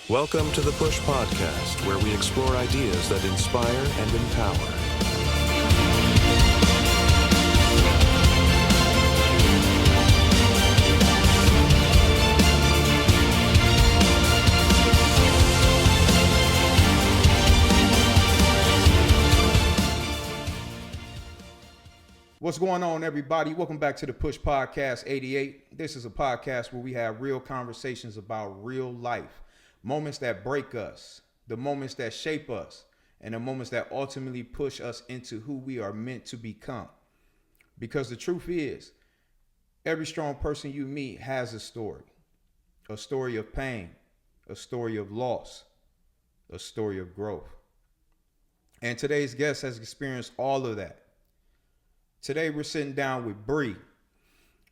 Welcome to the Push Podcast, where we explore ideas that inspire and empower. What's going on, everybody? Welcome back to the Push Podcast 88. This is a podcast where we have real conversations about real life, moments that break us, the moments that shape us, and the moments that ultimately push us into who we are meant to become. Because the truth is, every strong person you meet has a story of pain, a story of loss, a story of growth. And today's guest has experienced all of that. Today we're sitting down with Bree,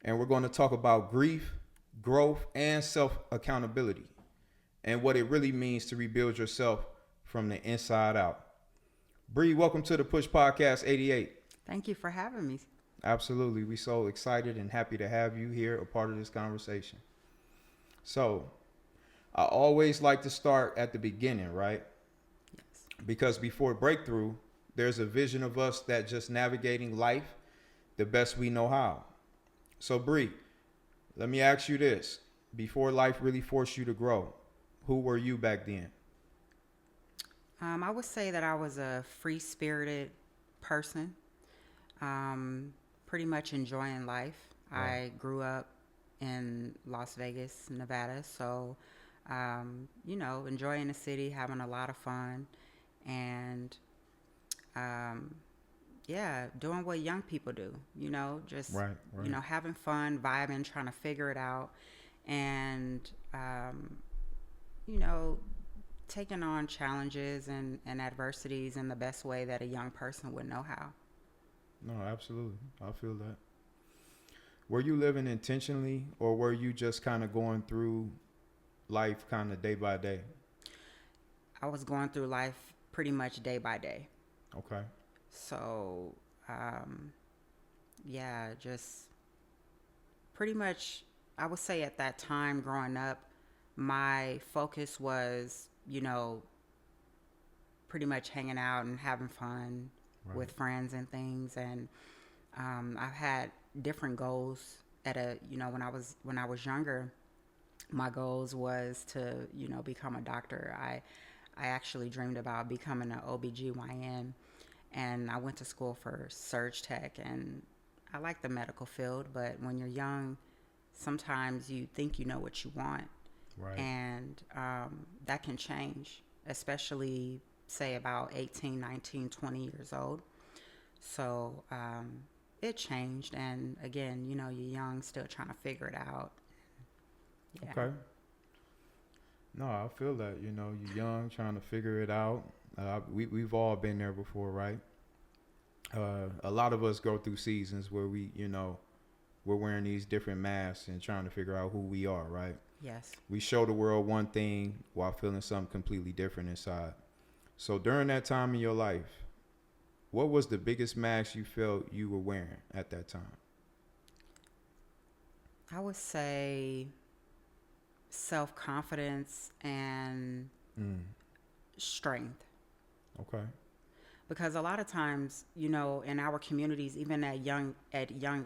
and we're going to talk about grief, growth, and self-accountability, and what it really means to rebuild yourself from the inside out. Bree, welcome to the Push Podcast 88. Thank you for having me. Absolutely. We're so excited and happy to have you here, a part of this conversation. So, I always like to start at the beginning, right? Yes. Because before breakthrough, there's a vision of us that just navigating life the best we know how. So Bree, let me ask you this. Before life really forced you to grow, who were you back then? I would say that I was a free-spirited person, pretty much enjoying life. Right. I grew up in Las Vegas, Nevada, so, enjoying the city, having a lot of fun, and doing what young people do, just, Right. having fun, vibing, trying to figure it out, and, taking on challenges and adversities in the best way that a young person would know how. No, absolutely. I feel that. Were you living intentionally, or were you just kind of going through life kind of day by day? I was going through life pretty much day by day. Okay. So, just pretty much, I would say at that time growing up, my focus was, pretty much hanging out and having fun Right. with friends and things. And I've had different goals when I was younger. My goals was to, become a doctor. I actually dreamed about becoming an OBGYN. And I went to school for surge tech, and I like the medical field, but when you're young, sometimes you think you know what you want. Right. And that can change, especially say about 18, 19, 20 years old. So it changed. And again, you're young, still trying to figure it out. Yeah. Okay. No, I feel that, you're young, trying to figure it out. We've all been there before, right? A lot of us go through seasons where we're wearing these different masks and trying to figure out who we are, right? Yes. We show the world one thing while feeling something completely different inside. So during that time in your life, what was the biggest mask you felt you were wearing at that time? I would say self-confidence and strength. Okay. Because a lot of times, in our communities, even at young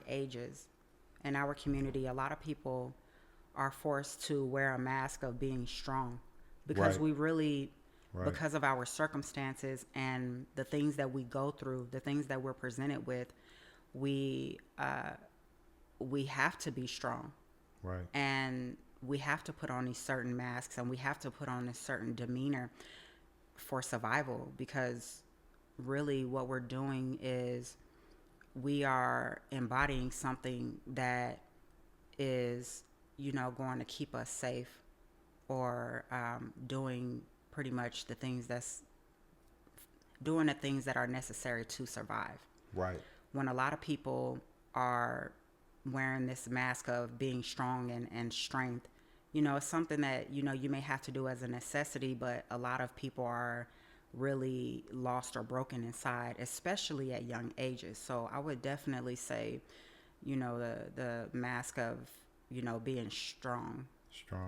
ages, in our community, a lot of people are forced to wear a mask of being strong because Right. we really, Right. because of our circumstances and the things that we go through, the things that we're presented with, we have to be strong. Right. And we have to put on these certain masks, and we have to put on a certain demeanor for survival, because really what we're doing is we are embodying something that is, going to keep us safe, or doing pretty much the things that are necessary to survive. Right. When a lot of people are wearing this mask of being strong and strength, it's something that, you may have to do as a necessity, but a lot of people are really lost or broken inside, especially at young ages. So I would definitely say, the mask of, being strong,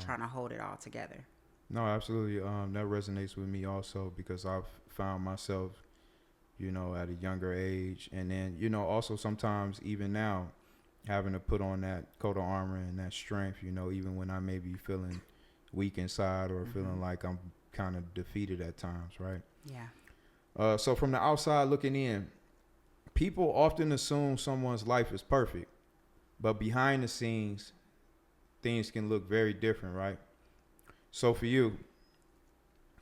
trying to hold it all together. No, absolutely. That resonates with me also because I've found myself, at a younger age, and then, also sometimes even now, having to put on that coat of armor and that strength, even when I may be feeling weak inside or feeling like I'm kind of defeated at times, right? Yeah. So from the outside looking in, people often assume someone's life is perfect, but behind the scenes, things can look very different, right? So for you,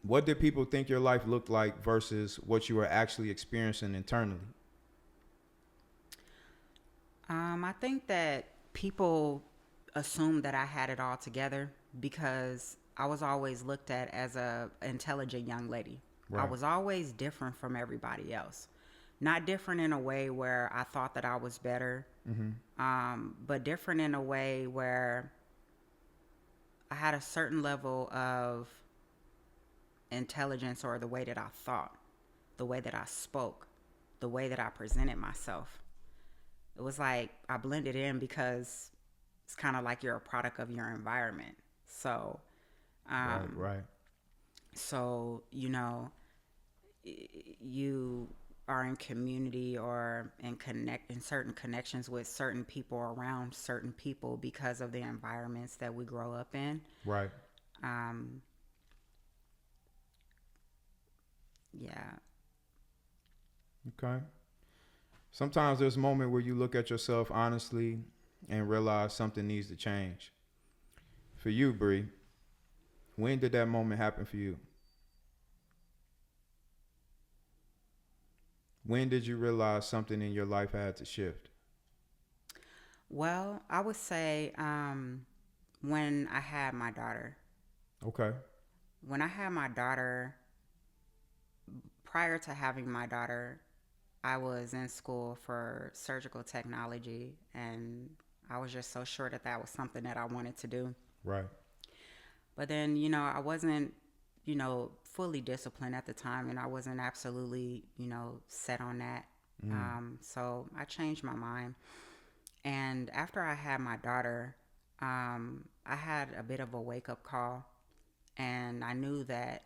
what did people think your life looked like versus what you were actually experiencing internally? I think that people assume that I had it all together because I was always looked at as a intelligent young lady. I Right. was always different from everybody else. Not different in a way where I thought that I was better, but different in a way where I had a certain level of intelligence, or the way that I thought, the way that I spoke, the way that I presented myself. It was like I blended in because it's kind of like you're a product of your environment. So, Right, um, right. so you are in community or in certain connections with certain people, around certain people, because of the environments that we grow up in. Right. Um, yeah. Okay. Sometimes there's a moment where you look at yourself honestly and realize something needs to change. For you, Bree, when did that moment happen for you? When did you realize something in your life had to shift? Well, I would say when I had my daughter. Okay. When I had my daughter, prior to having my daughter, I was in school for surgical technology, and I was just so sure that that was something that I wanted to do. Right. But then, I wasn't, fully disciplined at the time, and I wasn't absolutely, set on that. So I changed my mind. And after I had my daughter, I had a bit of a wake up call, and I knew that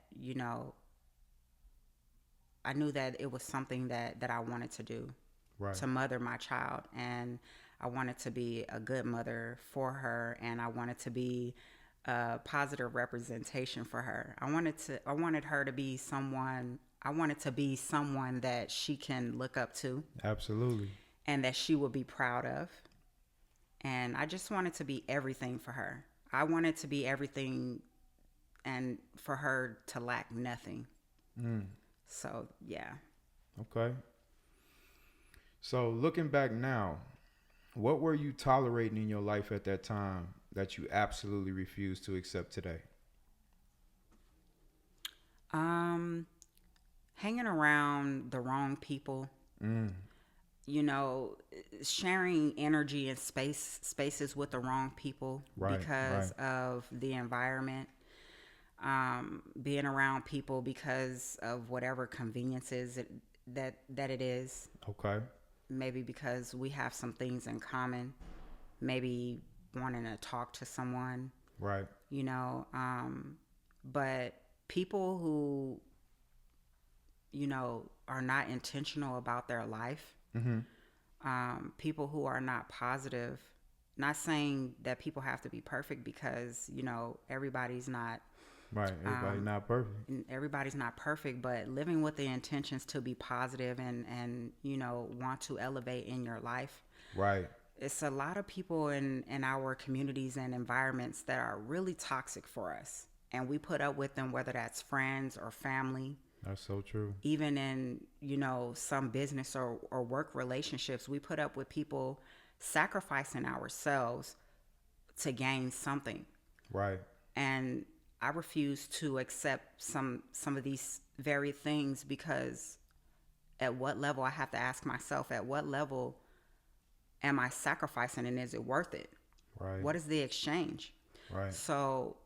it was something that I wanted to do, Right. to mother my child. And I wanted to be a good mother for her, and I wanted to be a positive representation for her. I wanted her to be someone I wanted to be someone that she can look up to Absolutely. and that she would be proud of. And I just wanted to be everything for her. I wanted to be everything and for her to lack nothing. So, yeah. Okay. So looking back now, what were you tolerating in your life at that time that you absolutely refuse to accept today? Um, Hanging around the wrong people, you know, sharing energy and spaces with the wrong people Right. because Right. of the environment. Being around people because of whatever conveniences that it is. Okay. Maybe because we have some things in common. Maybe wanting to talk to someone, Right. you know. But people who, are not intentional about their life, people who are not positive, not saying that people have to be perfect because, everybody's not. Right. Everybody's not perfect, but living with the intentions to be positive and want to elevate in your life. Right. It's a lot of people in our communities and environments that are really toxic for us, and we put up with them, whether that's friends or family. That's so true. Even in some business or work relationships, we put up with people sacrificing ourselves to gain something. Right. And I refuse to accept some of these very things, because at what level, I have to ask myself, at what level am I sacrificing, and is it worth it? Right. What is the exchange? Right. So,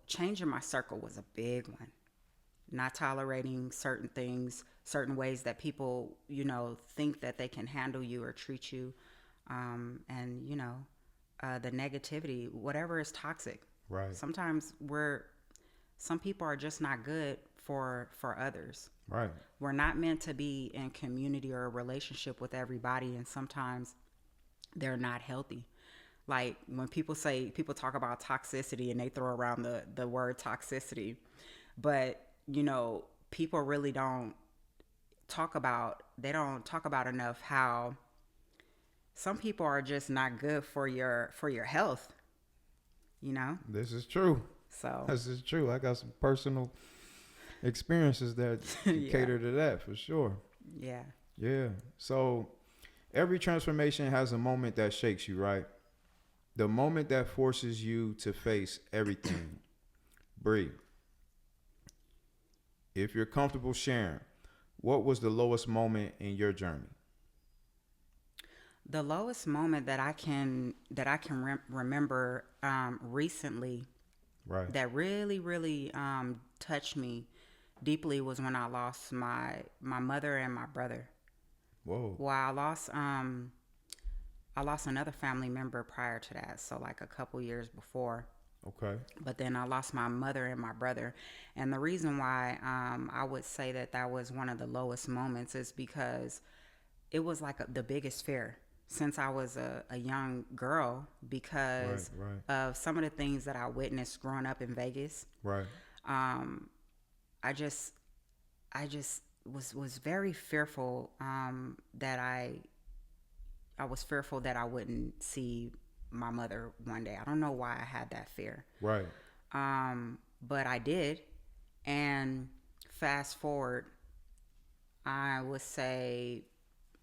changing my circle was a big one. Not tolerating certain things, certain ways that people, think that they can handle you or treat you. And, the negativity, whatever is toxic. Right. Sometimes some people are just not good for others. Right. We're not meant to be in community or a relationship with everybody, and sometimes they're not healthy. Like when people talk about toxicity and they throw around the word toxicity, but people really don't talk about enough how some people are just not good for your health, This is true. So This is true. I got some personal experiences that Yeah. cater to that for sure. Yeah. Yeah. So every transformation has a moment that shakes you, right? The moment that forces you to face everything. Bree, if you're comfortable sharing, what was the lowest moment in your journey? The lowest moment that I can remember recently Right. that really touched me deeply was when I lost my mother and my brother. Whoa. Well, I lost another family member prior to that, so like a couple years before. Okay. But then I lost my mother and my brother. And the reason why I would say that was one of the lowest moments is because it was like the biggest fear since I was a young girl, because Right. of some of the things that I witnessed growing up in Vegas. Right. Um, I just was very fearful that I was fearful that I wouldn't see my mother one day. I don't know why I had that fear. Right. But I did. And fast forward, I would say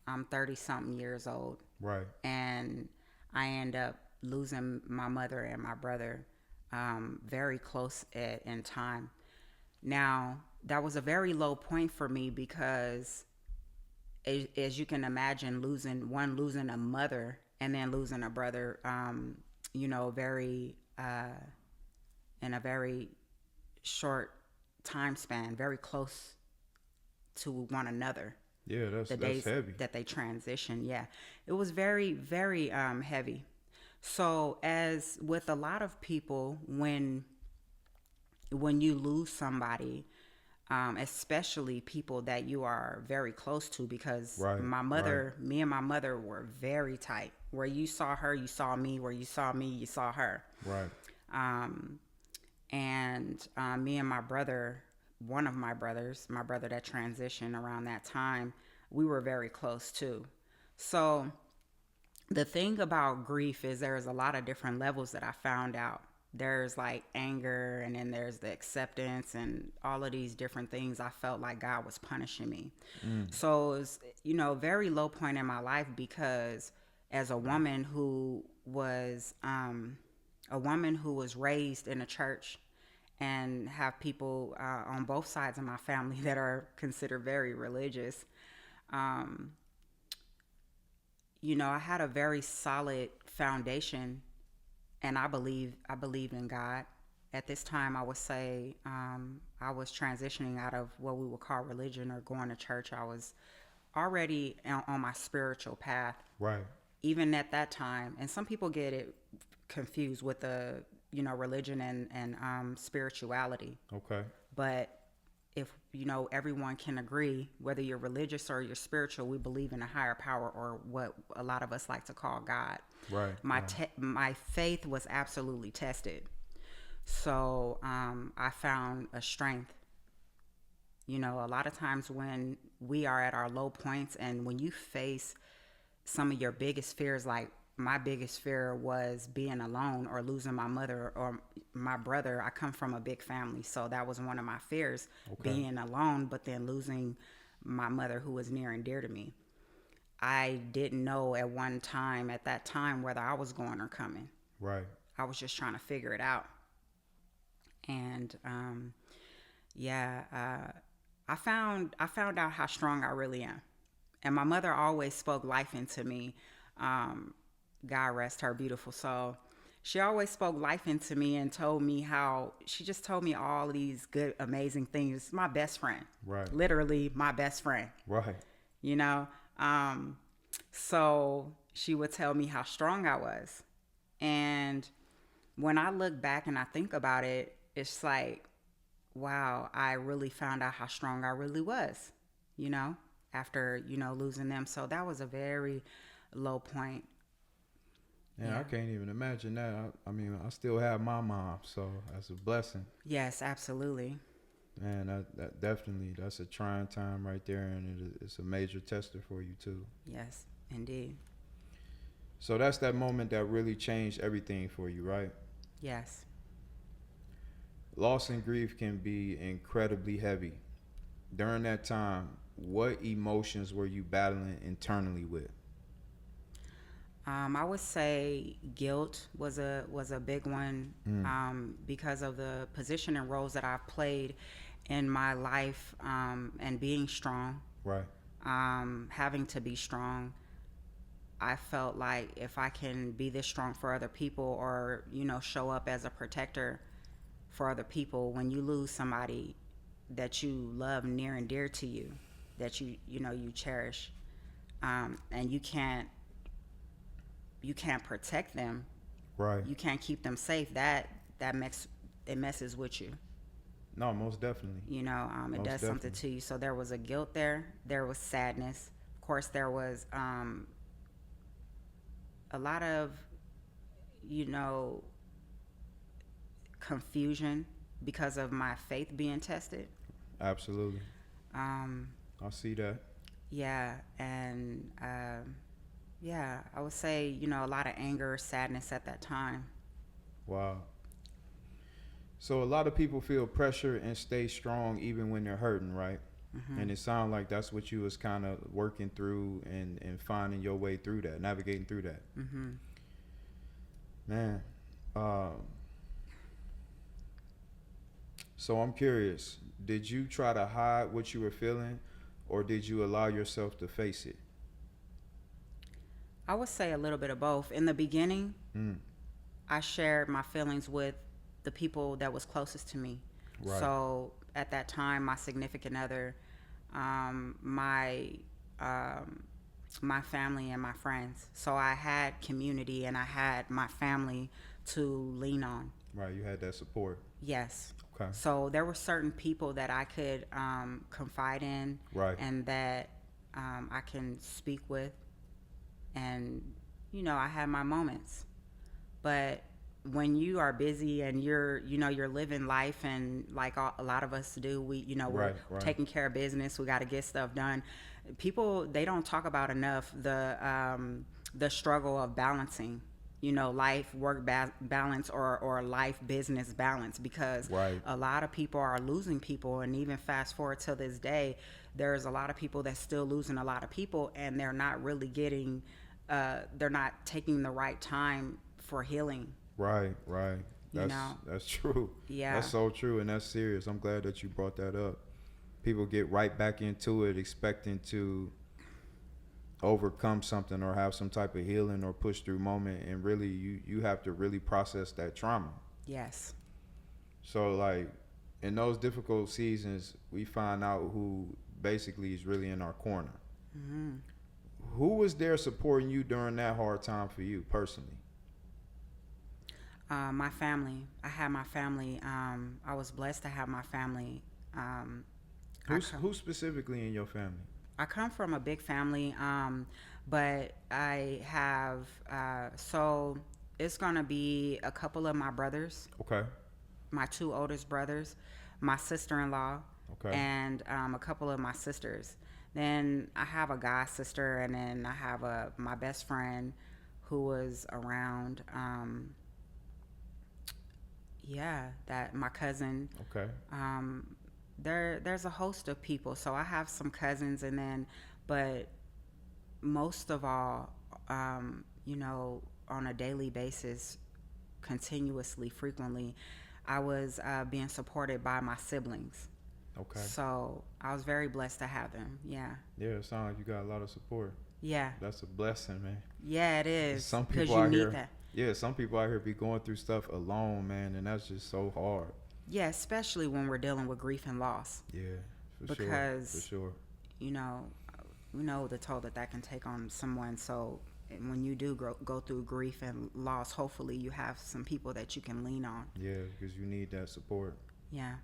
I'm 30 something years old. Right. And I end up losing my mother and my brother very close in time. Now, that was a very low point for me because as you can imagine, losing a mother and then losing a brother, very in a very short time span, very close to one another. Yeah, that's days heavy. that they transitioned. Yeah, it was very, very heavy. So as with a lot of people, when you lose somebody, especially people that you are very close to, because Right, me and my mother were very tight. Where you saw her, you saw me. Where you saw me, you saw her. Right. And me and my brother, one of my brothers, my brother that transitioned around that time, we were very close too. So the thing about grief is there's a lot of different levels that I found out. There's like anger, and then there's the acceptance, and all of these different things. I felt like God was punishing me. So it was, very low point in my life, because as a woman who was raised in a church and have people on both sides of my family that are considered very religious, I had a very solid foundation, and I believed in God. At this time, I would say I was transitioning out of what we would call religion or going to church. I was already on my spiritual path. Right. Even at that time, and some people get it confused with the religion and spirituality. Okay. But if everyone can agree, whether you're religious or you're spiritual, we believe in a higher power, or what a lot of us like to call God. Right. My faith was absolutely tested. So I found a strength. A lot of times when we are at our low points, and when you face some of your biggest fears, like my biggest fear was being alone or losing my mother or my brother. I come from a big family, so that was one of my fears, being alone, but then losing my mother, who was near and dear to me. I didn't know at that time, whether I was going or coming. Right. I was just trying to figure it out. And I found out how strong I really am. And my mother always spoke life into me. God rest her beautiful soul. She always spoke life into me and she just told me all these good, amazing things. My best friend. Right. Literally my best friend. Right. So she would tell me how strong I was. And when I look back and I think about it, it's like, wow, I really found out how strong I really was, you know, after, losing them. So that was a very low point. Yeah, I can't even imagine that. I mean, I still have my mom, so that's a blessing. Yes, absolutely. Man, that definitely, that's a trying time right there, and it's a major tester for you too. Yes, indeed. So that's that moment that really changed everything for you, right? Yes. Loss and grief can be incredibly heavy. During that time, what emotions were you battling internally with? I would say guilt was a big one, because of the position and roles that I've played in my life, and being strong, Right. having to be strong. I felt like if I can be this strong for other people, or show up as a protector for other people, when you lose somebody that you love near and dear to you, that you cherish, and you can't protect them, Right. you can't keep them safe, it messes with you. No, most definitely. It Most does something definitely. to you. So there was a guilt there was sadness, of course. There was a lot of you know confusion because of my faith being tested. Absolutely. um I see that. yeah, and yeah, I would say, a lot of anger, sadness at that time. Wow. So a lot of people feel pressure and stay strong even when they're hurting, right? And it sounds like that's what you was kind of working through and finding your way through that, navigating through that. Mm-hmm. Man, um, so I'm curious, did you try to hide what you were feeling, or did you allow yourself to face it? I would say a little bit of both. In the beginning, Mm, I shared my feelings with the people that was closest to me. right, So at that time, my significant other, my my family and my friends. So I had community and I had my family to lean on. right. You had that support. Yes. Okay, So there were certain people that I could confide in, right, and that I can speak with, and I had my moments. But when you are busy and you're living life, and like a lot of us do, we're right, right, taking care of business, we got to get stuff done. People, they don't talk about enough the struggle of balancing, life work balance, or life business balance, because right, a lot of people are losing people. And even fast forward to this day, there's a lot of people that's still losing a lot of people, and they're not really getting they're not taking the right time for healing. right, right. you That's know that's true. yeah. That's so true, and that's serious. I'm glad that you brought that up. People get right back into it expecting to overcome something or have some type of healing or push through moment, and really you have to really process that trauma. Yes. So like in those difficult seasons, we find out who basically is really in our corner. Hmm. Who was there supporting you during that hard time for you personally? My family. I had my family. I was blessed to have my family. um, Who specifically in your family? I come from a big family, but I have, so it's gonna be a couple of my brothers, Okay. my two oldest brothers, my sister-in-law, Okay. and a couple of my sisters. Then I have a god sister, and then I have my best friend who was around. Yeah, that my cousin. Okay. Um, there's a host of people. So I have some cousins, and then, but most of all, on a daily basis, continuously, frequently, I was being supported by my siblings. Okay. So I was very blessed to have them. Yeah. Yeah, it sounds like you got a lot of support. Yeah. That's a blessing, man. Yeah, it is. Some Because people you out need here, that. yeah, some people out here be going through stuff alone, man, and that's just so hard. Yeah, especially when we're dealing with grief and loss. Yeah, for Because, sure, for sure. you know, we know the toll that can take on someone. So when you do go through grief and loss, hopefully you have some people that you can lean on. Yeah, because you need that support. Yeah.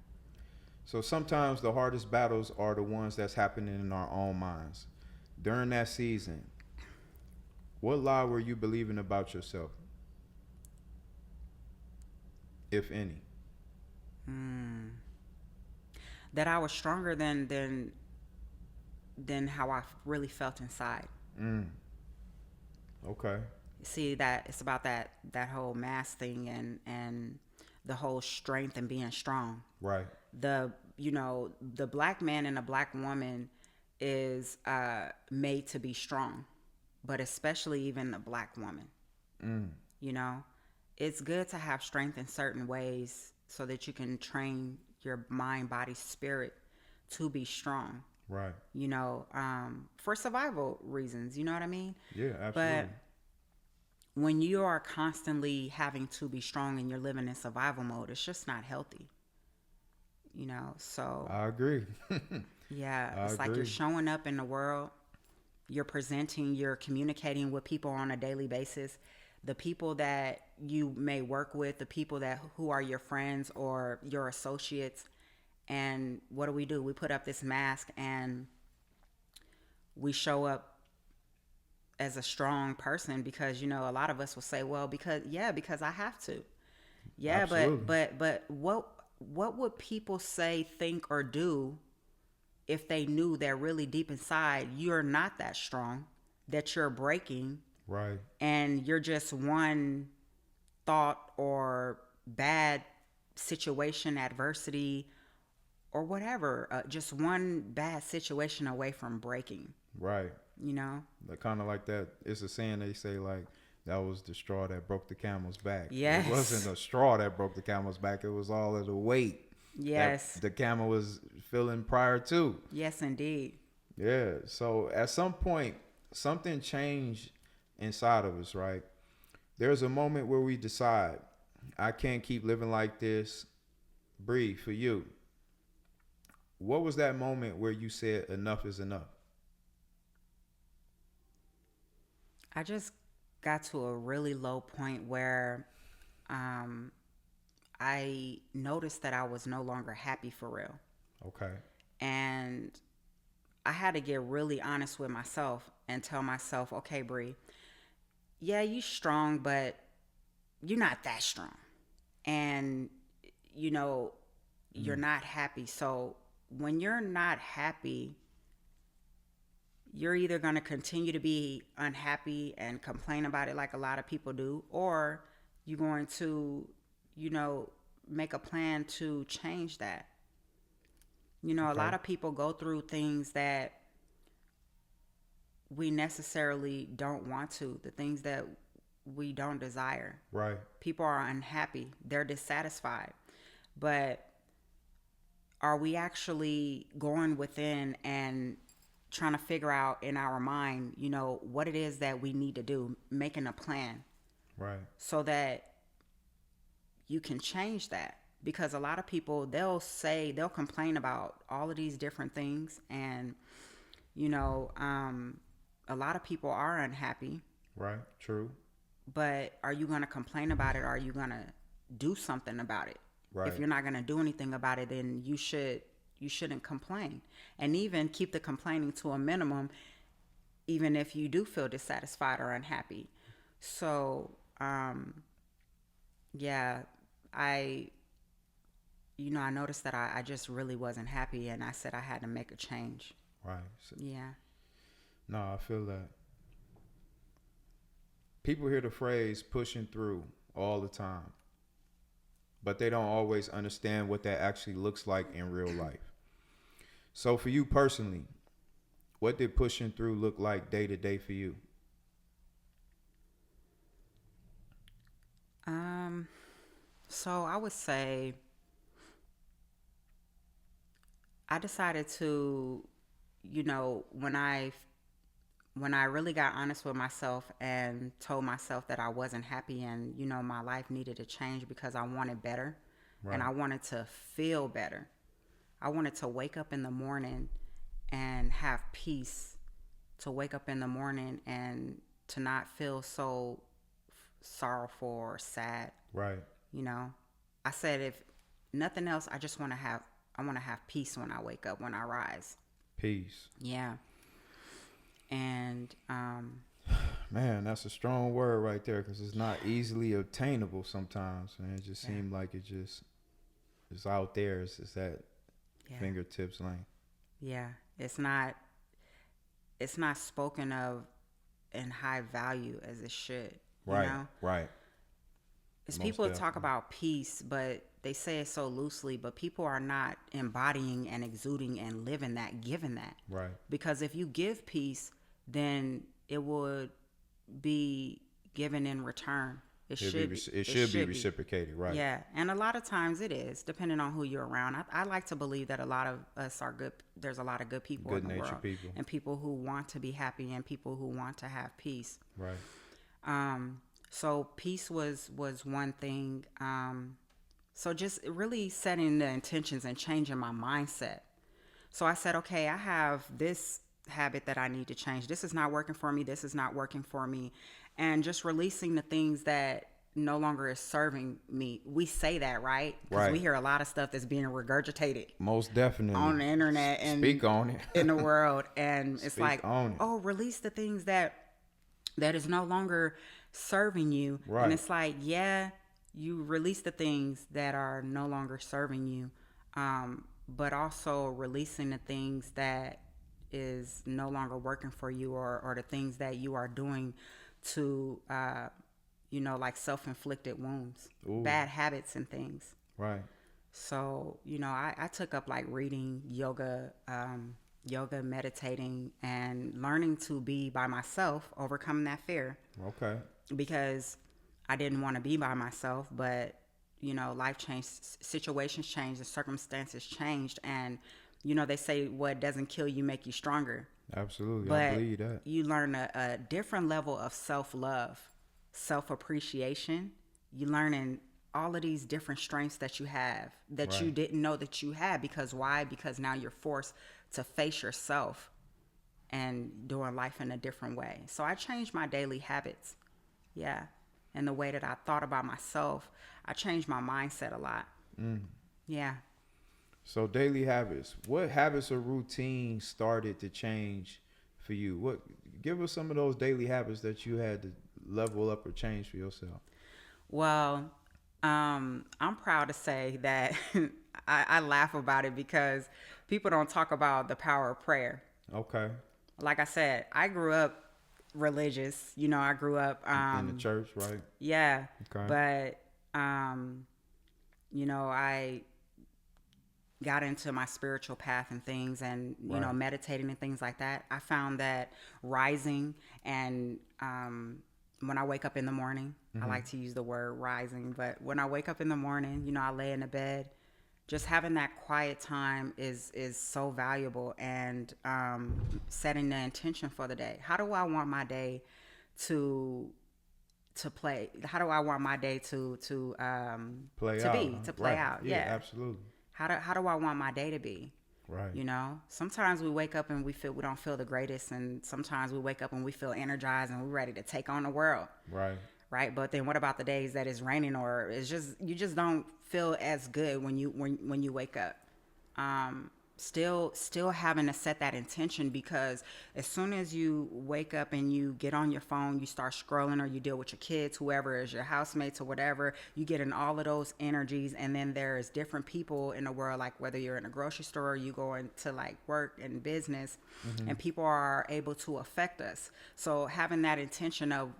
So sometimes the hardest battles are the ones that's happening in our own minds. During that season, what lie were you believing about yourself, if any? That I was stronger than how I really felt inside. Okay. See, that it's about that whole mass thing and the whole strength and being strong. Right. The the black man and the black woman is made to be strong, but especially even the black woman. You know, it's good to have strength in certain ways so that you can train your mind, body, spirit to be strong. Right. You know, for survival reasons. You know what I mean? Yeah, absolutely. But when you are constantly having to be strong and you're living in survival mode, it's just not healthy. You know, so I agree. yeah, it's like you're showing up in the world, you're presenting, you're communicating with people on a daily basis. The people that you may work with, the people who are your friends or your associates, and what do? We put up this mask and we show up as a strong person because, you know, a lot of us will say, well, because I have to. Yeah, Absolutely. but what would people say, think, or do if they knew that really deep inside you're not that strong, that you're breaking, Right. and you're just one thought or bad situation, adversity, or whatever, just one bad situation away from breaking, Right. you know? Kind of like that. It's a saying they say, like, that was the straw that broke the camel's back. Yes. It wasn't a straw that broke the camel's back. It was all of the weight Yes. that the camel was feeling prior to. Yes, indeed. Yeah. So at some point, something changed inside of us, right? There's a moment where we decide, I can't keep living like this. Breathe. For you, what was that moment where you said enough is enough? I just got to a really low point where I noticed that I was no longer happy for real. Okay. And I had to get really honest with myself and tell myself, okay, Bree, yeah, you strong, but you're not that strong. And, you know, you're not happy. So when you're not happy, you're either going to continue to be unhappy and complain about it like a lot of people do, or you're going to, you know, make a plan to change that. You know, Okay. a lot of people go through things that we necessarily don't want to, the things that we don't desire. Right. People are unhappy, they're dissatisfied. But are we actually going within and trying to figure out in our mind, you know, what it is that we need to do, making a plan Right. so that you can change that? Because a lot of people, they'll complain about all of these different things. And, you know, a lot of people are unhappy. Right. True. But are you going to complain about it? Or are you going to do something about it? Right. If you're not going to do anything about it, then you shouldn't complain. And even keep the complaining to a minimum, even if you do feel dissatisfied or unhappy. So, yeah, I noticed that I just really wasn't happy, and I said I had to make a change. Right. So, Yeah. no, I feel that. People hear the phrase pushing through all the time, but they don't always understand what that actually looks like in real life. So for you personally, what did pushing through look like day to day for you? So I would say I decided to, you know, when I really got honest with myself and told myself that I wasn't happy and, you know, my life needed to change because I wanted better. Right. And I wanted to feel better. I wanted to wake up in the morning and have peace, to wake up in the morning and to not feel so sorrowful or sad. Right. You know, I said, if nothing else, I just want to have peace when I wake up, when I rise. Peace. Yeah. And man, that's a strong word right there, because it's not easily obtainable sometimes, and it just seems like it's out there. It's at fingertips length. Yeah, it's not spoken of in high value as it should. Right. You know? Right. It's Most people definitely. talk about peace, but they say it so loosely, but people are not embodying and exuding and living that, giving that. Right. Because if you give peace, then it would be given in return. It should be reciprocated, right? Yeah, and a lot of times it is, depending on who you're around. I like to believe that a lot of us are good. There's a lot of good people in the world, people, and people who want to be happy, and people who want to have peace. Right. So peace was one thing. So just really setting the intentions and changing my mindset. So I said, okay, I have this habit that I need to change. This is not working for me. This is not working for me. And just releasing the things that no longer is serving me. We say that, right? Because we hear a lot of stuff that's being regurgitated. Most definitely. On the internet and speak on it. in the world. And it's like, oh, release the things that is no longer serving you. Right. And it's like, yeah, you release the things that are no longer serving you. But also releasing the things that is no longer working for you, or the things that you are doing to, like self-inflicted wounds, bad habits and things. Right. So, I took up like reading, yoga, meditating, and learning to be by myself, overcoming that fear. Okay. Because I didn't want to be by myself, but, life changed, situations changed, the circumstances changed. And, they say what doesn't kill you make you stronger. Absolutely. But I believe that. You learn a different level of self-love, self-appreciation. You learning all of these different strengths that you have that you didn't know that you had. Because why? Because now you're forced to face yourself and doing life in a different way. So I changed my daily habits. Yeah. And the way that I thought about myself, I changed my mindset a lot. Yeah. So daily habits. What habits or routines started to change for you? Give us some of those daily habits that you had to level up or change for yourself. Well, I'm proud to say that I laugh about it because people don't talk about the power of prayer. Okay. Like I said, I grew up religious. I grew up in the church, right? Yeah. Okay. But I got into my spiritual path and things, and meditating and things like that. I found that rising and when I wake up in the morning, I like to use the word rising, but when I wake up in the morning, I lay in the bed, just having that quiet time is so valuable. And setting the intention for the day. How do I want my day to play? How do I want my day to play out? Yeah, absolutely. How do I want my day to be? Right. Sometimes we wake up and we don't feel the greatest, and sometimes we wake up and we feel energized and we're ready to take on the world. Right. But then what about the days that it's raining, or it's just, you just don't feel as good when you wake up? Still having to set that intention, because as soon as you wake up and you get on your phone, you start scrolling, or you deal with your kids, whoever is your housemates or whatever, you get in all of those energies. And then there's different people in the world, like whether you're in a grocery store or you go into like work and business, and people are able to affect us. So having that intention of,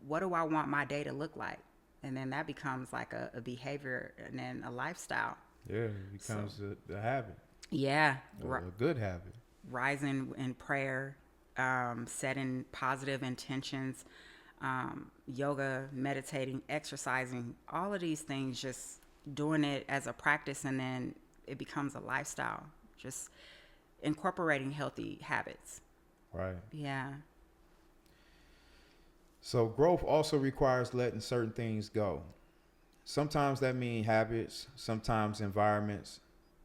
what do I want my day to look like? And then that becomes like a behavior and then a lifestyle. Yeah, it becomes a habit. Yeah. A good habit. Rising in prayer, setting positive intentions, yoga, meditating, exercising, all of these things, just doing it as a practice, and then it becomes a lifestyle, just incorporating healthy habits. Right. Yeah. So growth also requires letting certain things go. Sometimes that means habits, sometimes environments,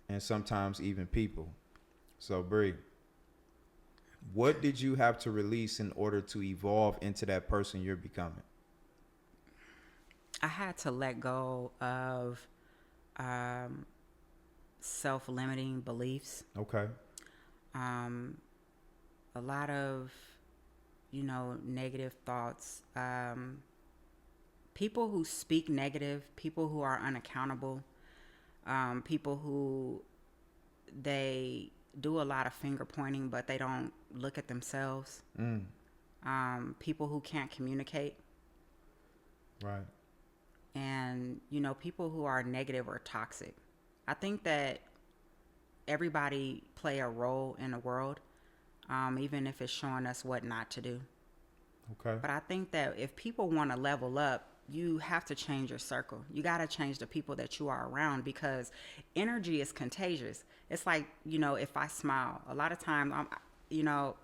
and sometimes even people. So Bree, What did you have to release in order to evolve into that person you're becoming? I had to let go of self-limiting beliefs. Okay. A lot of, negative thoughts. People who speak negative, people who are unaccountable, people who they do a lot of finger pointing, but they don't look at themselves. People who can't communicate. Right. And, people who are negative or toxic. I think that everybody play a role in the world, even if it's showing us what not to do. Okay. But I think that if people want to level up, you have to change your circle. You got to change the people that you are around, because energy is contagious. It's like, if I smile, a lot of times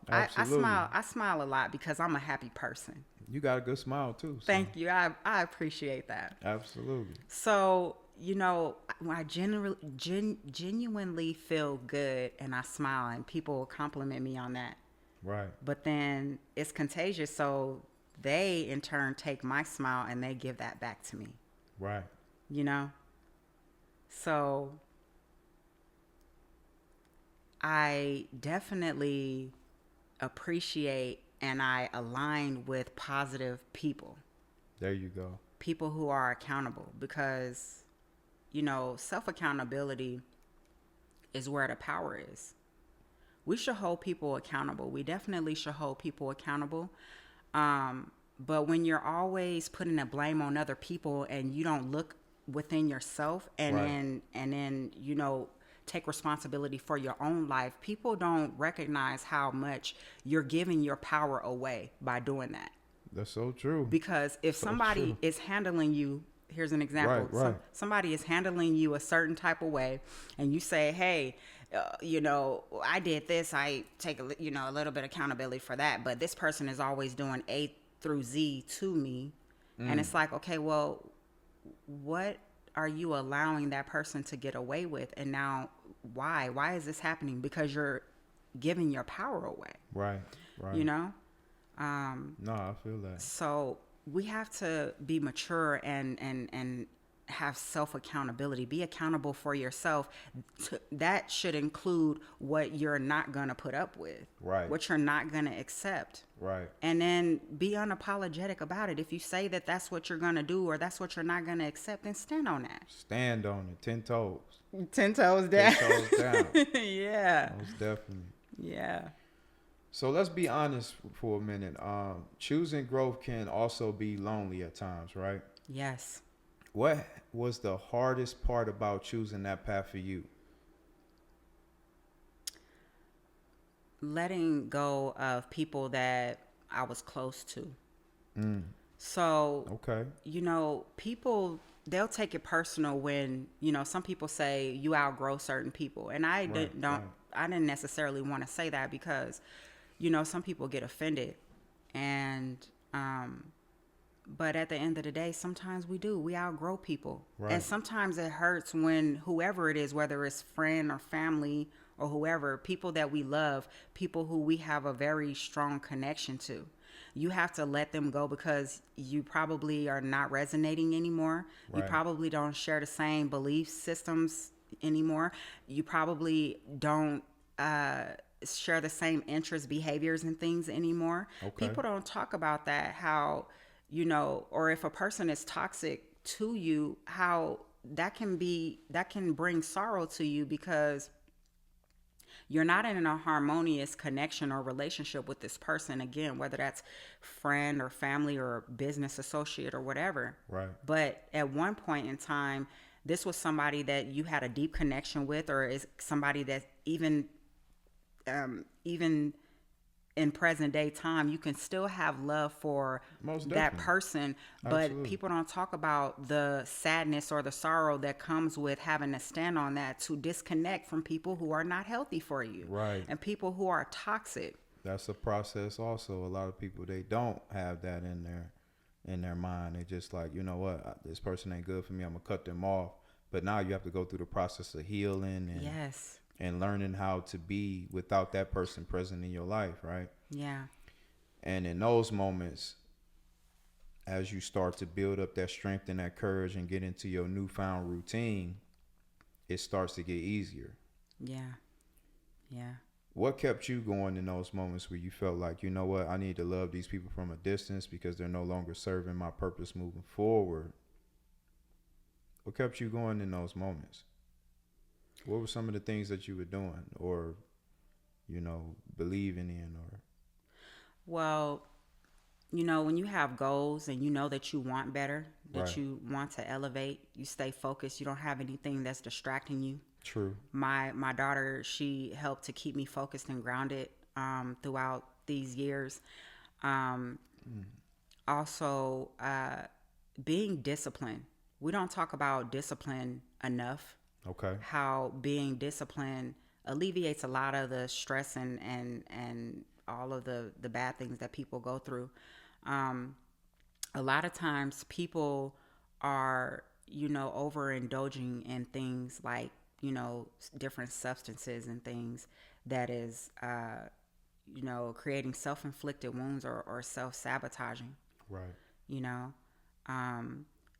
I smile a lot because I'm a happy person. You got a good smile too. So. Thank you. I appreciate that. Absolutely. So, when I genuinely feel good and I smile and people compliment me on that. Right. But then it's contagious. So they in turn take my smile and they give that back to me. Right. So I definitely appreciate and I align with positive people. There you go. People who are accountable, because, self-accountability is where the power is. We should hold people accountable. We definitely should hold people accountable. But when you're always putting the blame on other people and you don't look within yourself and right. then take responsibility for your own life, people don't recognize how much you're giving your power away by doing that. That's so true. Because if somebody is handling you, here's an example. Right. Somebody is handling you a certain type of way, and you say, hey, I did this. I take a little bit of accountability for that. But this person is always doing A through Z to me. And it's like, okay, well, what are you allowing that person to get away with? And now why? Why is this happening? Because you're giving your power away. Right. No, I feel that. So we have to be mature and have self-accountability. Be accountable for yourself. That should include what you're not going to put up with. Right. What you're not going to accept. Right. And then be unapologetic about it. If you say that that's what you're going to do or that's what you're not going to accept, then stand on that. Stand on it. 10 toes. 10 toes down. 10 toes down. Yeah. Most definitely. Yeah. So let's be honest for a minute. Choosing growth can also be lonely at times, right? Yes. What was the hardest part about choosing that path for you? Letting go of people that I was close to. So, okay. People, they'll take it personal when, some people say you outgrow certain people. And I didn't necessarily want to say that because, some people get offended. And, but at the end of the day, sometimes we outgrow people. Right. And sometimes it hurts when whoever it is, whether it's friend or family or whoever, people that we love, people who we have a very strong connection to, you have to let them go because you probably are not resonating anymore. Right. You probably don't share the same belief systems anymore. You probably don't share the same interests, behaviors, and things anymore. Okay. People don't talk about that, how, or if a person is toxic to you, how that can bring sorrow to you because you're not in a harmonious connection or relationship with this person, again, whether that's friend or family or business associate or whatever. Right. But at one point in time, this was somebody that you had a deep connection with, or is somebody that even in present day time, you can still have love for that person, but Absolutely. People don't talk about the sadness or the sorrow that comes with having to stand on that, to disconnect from people who are not healthy for you. Right. And people who are toxic. That's a process also. A lot of people, they don't have that in their mind. They just like, you know what, this person ain't good for me, I'm gonna cut them off. But now you have to go through the process of healing and Yes. and learning how to be without that person present in your life, right? Yeah. And in those moments, as you start to build up that strength and that courage and get into your newfound routine, it starts to get easier. Yeah. Yeah. What kept you going in those moments where you felt like, you know what, I need to love these people from a distance because they're no longer serving my purpose moving forward? What kept you going in those moments? What were some of the things that you were doing or, believing in or? Well, when you have goals and you know that you want better, that Right. you want to elevate, you stay focused, you don't have anything that's distracting you. True. My daughter, she helped to keep me focused and grounded throughout these years. Um, Also, being disciplined. We don't talk about discipline enough. Okay. How being disciplined alleviates a lot of the stress and all of the bad things that people go through. A lot of times people are, overindulging in things like, different substances and things that is, creating self-inflicted wounds or self-sabotaging, Right. you know?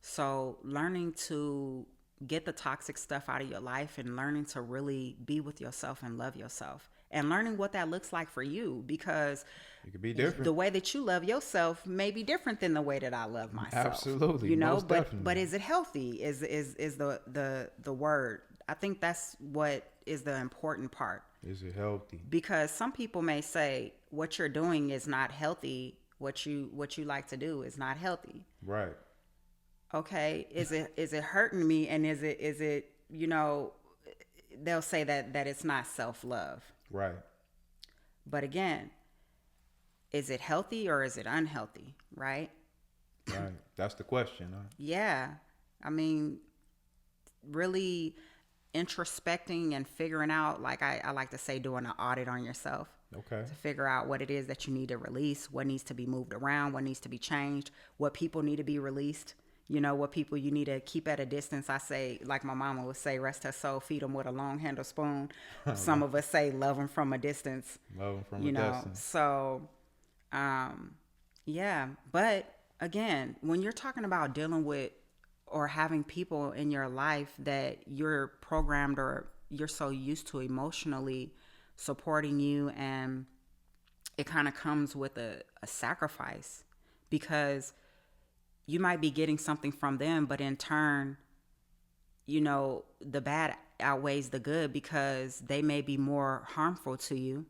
So learning to get the toxic stuff out of your life and learning to really be with yourself and love yourself and learning what that looks like for you, because It could be different. the way that you love yourself may be different than the way that I love myself. Absolutely. Most definitely. But is it healthy? Is the word. I think that's what is the important part. Is it healthy? Because some people may say what you're doing is not healthy. What you like to do is not healthy. Right. Okay, is it hurting me? And is it they'll say that it's not self-love. Right. But again, is it healthy or is it unhealthy? Right. Right. That's the question. Huh? Yeah. I mean, really introspecting and figuring out, like I like to say, doing an audit on yourself. Okay. To figure out what it is that you need to release, what needs to be moved around, what needs to be changed, what people need to be released, what people you need to keep at a distance. I say, like my mama would say, rest her soul, feed them with a long handle spoon. Some of us say love them from a distance. Love them from a distance. So, yeah. But again, when you're talking about dealing with or having people in your life that you're programmed or you're so used to emotionally supporting you, and it kind of comes with a sacrifice, because you might be getting something from them, but in turn, the bad outweighs the good because they may be more harmful to you,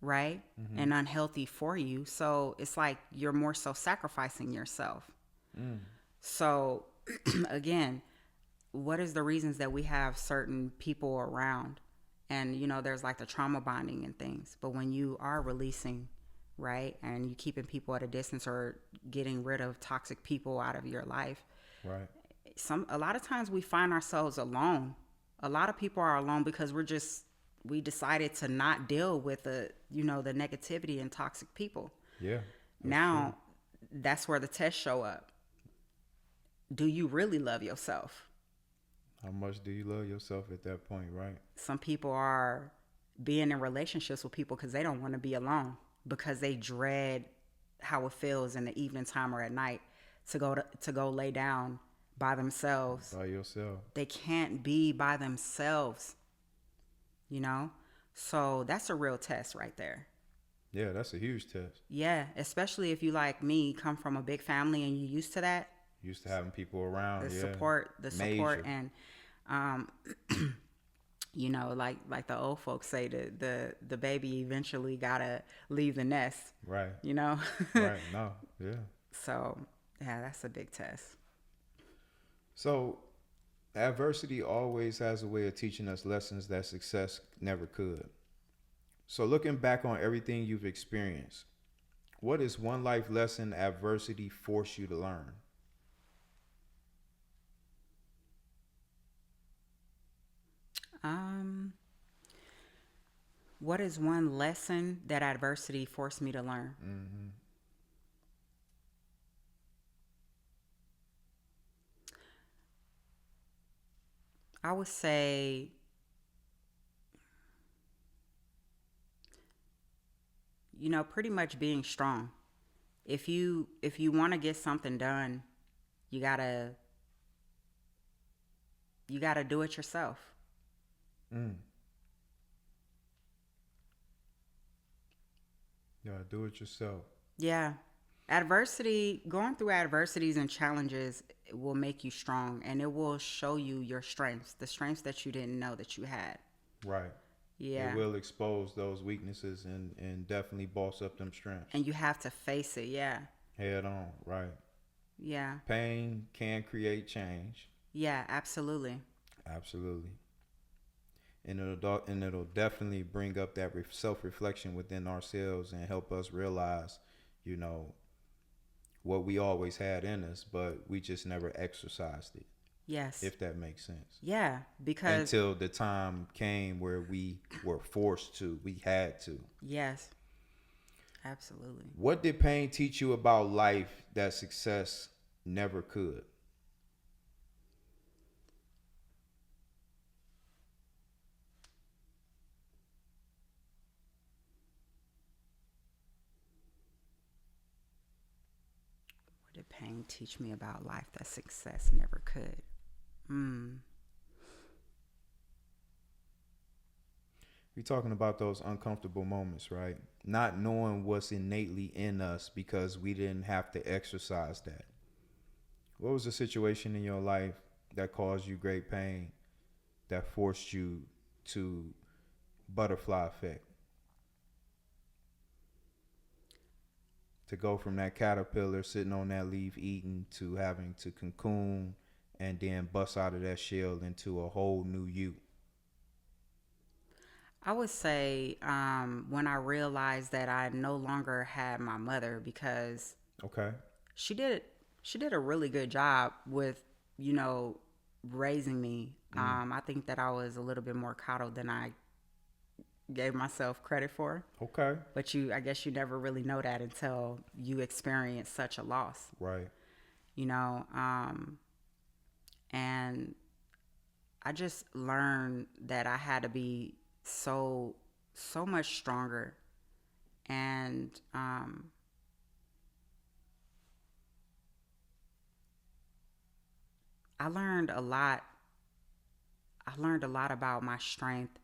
right? Mm-hmm. And unhealthy for you. So it's like you're more so sacrificing yourself. So again, what is the reasons that we have certain people around? And, there's like the trauma bonding and things. But when you are releasing, right, and you keeping people at a distance or getting rid of toxic people out of your life, right, a lot of times we find ourselves alone. A lot of people are alone because we decided to not deal with the negativity and toxic people. Yeah. Now, that's where the tests show up. Do you really love yourself? How much do you love yourself at that point, right? Some people are being in relationships with people because they don't want to be alone, because they dread how it feels in the evening time or at night to go lay down by themselves. By yourself. They can't be by themselves, So that's a real test right there. Yeah, that's a huge test. Yeah, especially if you, like me, come from a big family and you're used to that. Used to having people around. The yeah. support, Major. and like the old folks say, the baby eventually gotta leave the nest. Right. Right. No. Yeah. So yeah, that's a big test. So adversity always has a way of teaching us lessons that success never could. So looking back on everything you've experienced, what is one life lesson adversity forced you to learn? What is one lesson that adversity forced me to learn? Mm-hmm. I would say pretty much being strong. If you want to get something done, you gotta do it yourself. Mm. You gotta do it yourself. Yeah. Going through adversities and challenges will make you strong, and it will show you your strengths, the strengths that you didn't know that you had. Right. Yeah. It will expose those weaknesses and definitely boss up them strengths. And you have to face it. Yeah. Head on. Right. Yeah. Pain can create change. Yeah, absolutely. Absolutely. And it'll definitely bring up that self-reflection within ourselves and help us realize, you know, what we always had in us, but we just never exercised it. Yes. If that makes sense. Yeah, because until the time came where we were forced to, we had to. Yes. Absolutely. What did pain teach you about life that success never could? What did pain teach me about life that success never could? We're talking about those uncomfortable moments, right? Not knowing what's innately in us because we didn't have to exercise that. What was the situation in your life that caused you great pain, that forced you to butterfly effect? To go from that caterpillar sitting on that leaf eating to having to cocoon and then bust out of that shell into a whole new you. I would say when I realized that I no longer had my mother, because Okay. she did a really good job with, raising me. I think that I was a little bit more coddled than I gave myself credit for. Okay. But I guess you never really know that until you experience such a loss. Right. And I just learned that I had to be so much stronger, and I learned a lot. About my strength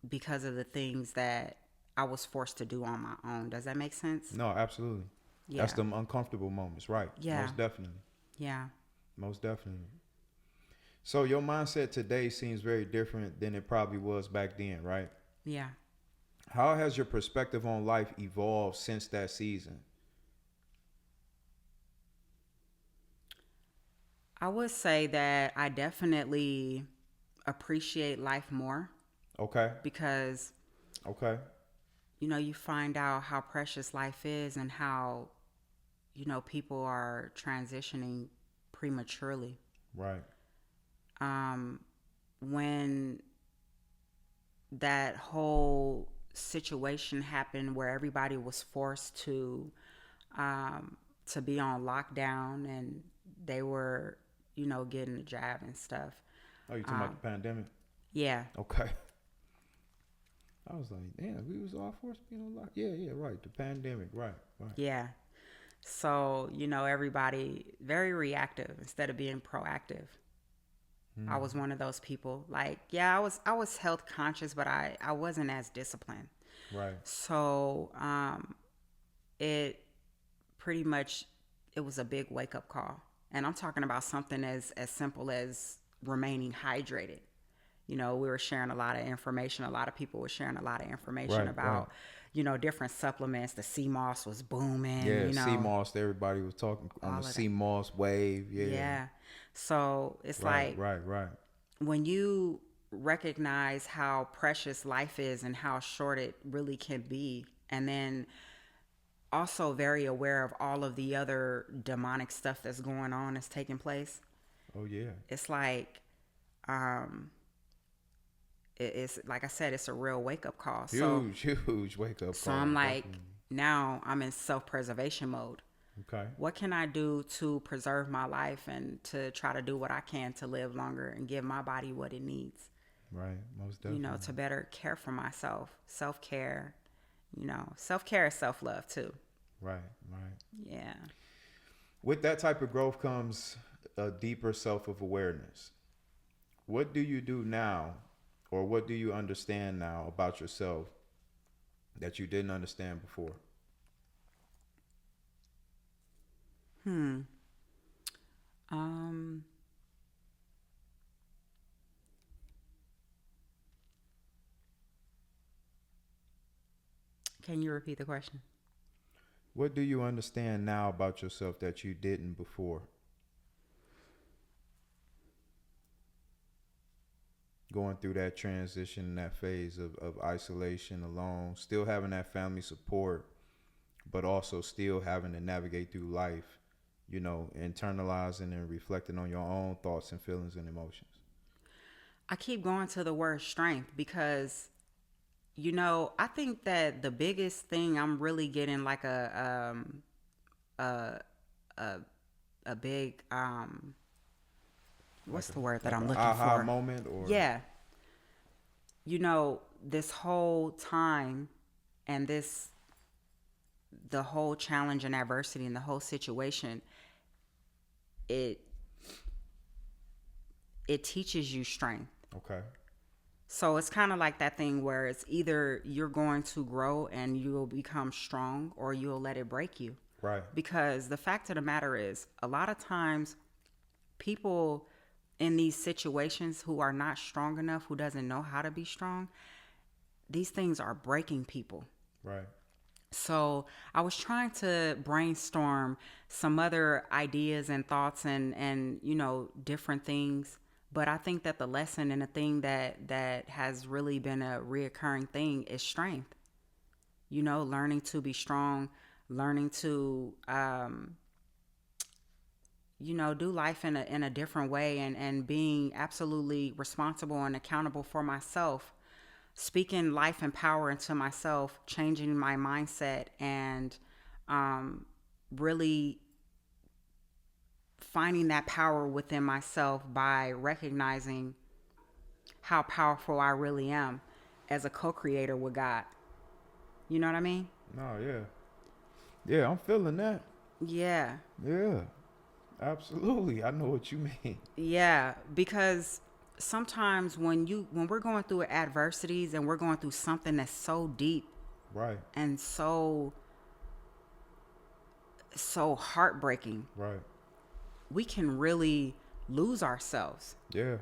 because of the things that I was forced to do on my own. Does that make sense? No, absolutely. Yeah. That's them uncomfortable moments, right? Yeah. Most definitely. Yeah. Most definitely. So your mindset today seems very different than it probably was back then, right? Yeah. How has your perspective on life evolved since that season? I would say that I definitely appreciate life more. Okay. Because Okay. you find out how precious life is, and how people are transitioning prematurely. Right. When that whole situation happened where everybody was forced to be on lockdown, and they were getting the jab and stuff. Oh, you talking about the pandemic? Yeah. Okay. I was like, damn, we was all forced to be on lockdown. Yeah, right. The pandemic, right. Yeah. So, everybody very reactive instead of being proactive. I was one of those people. Like, yeah, I was health conscious, but I wasn't as disciplined. Right. So, it pretty much, it was a big wake up call. And I'm talking about something as simple as remaining hydrated. We were sharing a lot of information. A lot of people were sharing a lot of information about, different supplements. The sea moss was booming. Yeah, sea moss. Everybody was talking on the sea moss wave. Yeah. Yeah. So it's Right. when you recognize how precious life is and how short it really can be, and then also very aware of all of the other demonic stuff that's going on, that's taking place. Oh yeah. It's like, it's like I said, it's a real wake up call. Huge wake up call. So I'm like, now I'm in self-preservation mode. Okay. What can I do to preserve my life and to try to do what I can to live longer and give my body what it needs? Right. Most definitely. To better care for myself, self-care, Self-care is self-love too. Right. Yeah. With that type of growth comes a deeper self of awareness. What do you do now, or what do you understand now about yourself that you didn't understand before? Can you repeat the question? What do you understand now about yourself that you didn't before? Going through that transition, that phase of isolation, alone, still having that family support, but also still having to navigate through life, internalizing and reflecting on your own thoughts and feelings and emotions. I keep going to the word strength because, I think that the biggest thing I'm really getting like a big what's the word that I'm looking aha for? moment, or Yeah. This whole time and the whole challenge and adversity and the whole situation, it teaches you strength. Okay. So it's kind of like that thing where it's either you're going to grow and you'll become strong, or you'll let it break you. Right. Because the fact of the matter is, a lot of times people in these situations who are not strong enough, who doesn't know how to be strong, these things are breaking people. Right. So I was trying to brainstorm some other ideas and thoughts and different things. But I think that the lesson and the thing that has really been a reoccurring thing is strength. Learning to be strong, learning to, do life in a different way, and being absolutely responsible and accountable for myself, speaking life and power into myself, changing my mindset, and really finding that power within myself by recognizing how powerful I really am as a co-creator with God. You know what I mean? No, yeah. Yeah, I'm feeling that. Yeah. Yeah, absolutely. I know what you mean. Yeah, because sometimes when we're going through adversities and we're going through something that's so deep, Right. and so heartbreaking, Right. we can really lose ourselves. Yeah.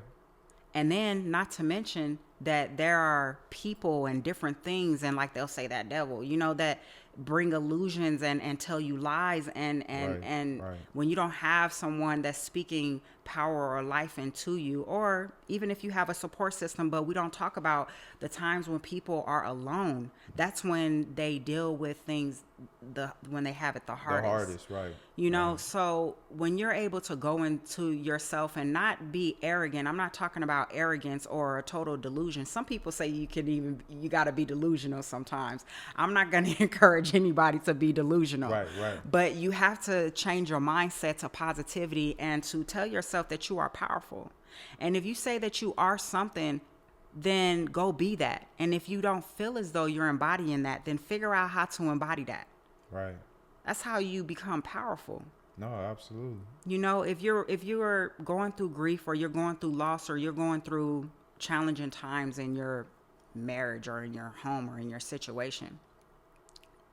And then not to mention that there are people and different things, and like they'll say that devil, that bring illusions and tell you lies, and Right. when you don't have someone that's speaking power or life into you, or even if you have a support system, but we don't talk about the times when people are alone. That's when they deal with things when they have it the hardest. Right. Right. So when you're able to go into yourself and not be arrogant, I'm not talking about arrogance or a total delusion. Some people say you got to be delusional sometimes. I'm not going to encourage anybody to be delusional. Right. But you have to change your mindset to positivity and to tell yourself that you are powerful. And if you say that you are something, then go be that. And if you don't feel as though you're embodying that, then figure out how to embody that. Right. That's how you become powerful. No, absolutely. If you're going through grief, or you're going through loss, or you're going through challenging times in your marriage or in your home or in your situation,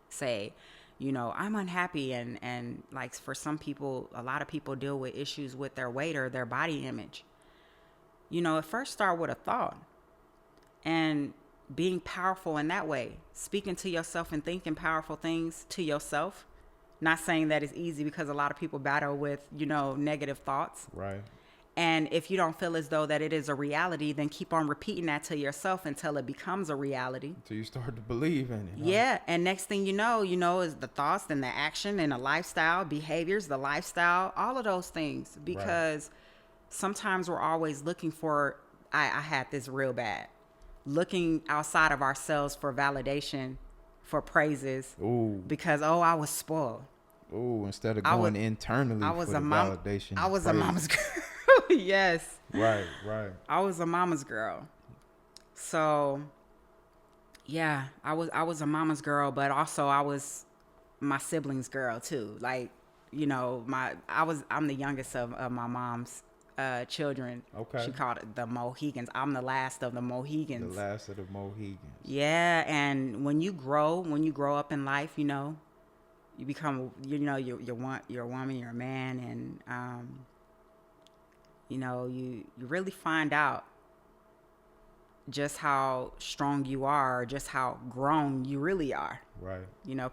say, I'm unhappy, and like for some people, a lot of people deal with issues with their weight or their body image. It first start with a thought, and being powerful in that way, speaking to yourself and thinking powerful things to yourself. Not saying that it's easy, because a lot of people battle with, negative thoughts. Right. And if you don't feel as though that it is a reality, then keep on repeating that to yourself until it becomes a reality. Until you start to believe in it. Huh? Yeah. And next thing you know, is the thoughts and the action and the lifestyle, behaviors, the lifestyle, all of those things. Because sometimes we're always looking for, I had this real bad, looking outside of ourselves for validation, for praises. Ooh. Because, I was spoiled. Ooh, instead of going internally for the validation. I was a mama's girl. Yes. Right. I was a mama's girl. So, Yeah, I was a mama's girl, but also I was my siblings' girl too. Like, I'm the youngest of my mom's children. Okay. She called it the Mohegans. I'm the last of the The Mohegans. last of the Mohegans. Yeah, and when you grow up in life, you become, you're a woman, you're a man, and you really find out just how strong you are, just how grown you really are. Right.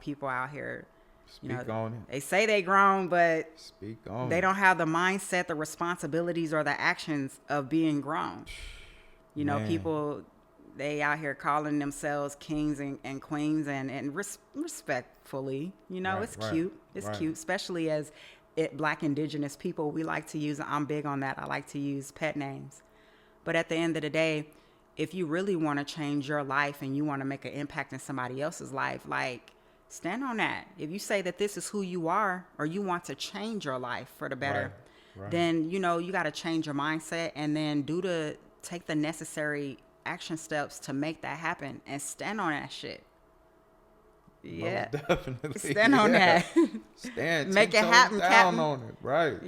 People out here, Speak on it. they say they grown, but Speak on they it. don't have the mindset, the responsibilities, or the actions of being grown. Man. People, they out here calling themselves kings and queens, and respectfully, Right, it's right, cute. It's right. cute, especially as Black indigenous people. We like to use, I'm big on that. I like to use pet names. But at the end of the day, if you really want to change your life and you want to make an impact in somebody else's life, like, stand on that. If you say that this is who you are, or you want to change your life for the better, Right. then, you got to change your mindset, and then take the necessary action steps to make that happen, and stand on that shit. Yeah. Most definitely. Stand on that. Stand Make it 10 toes happen, down Captain. on it. Right.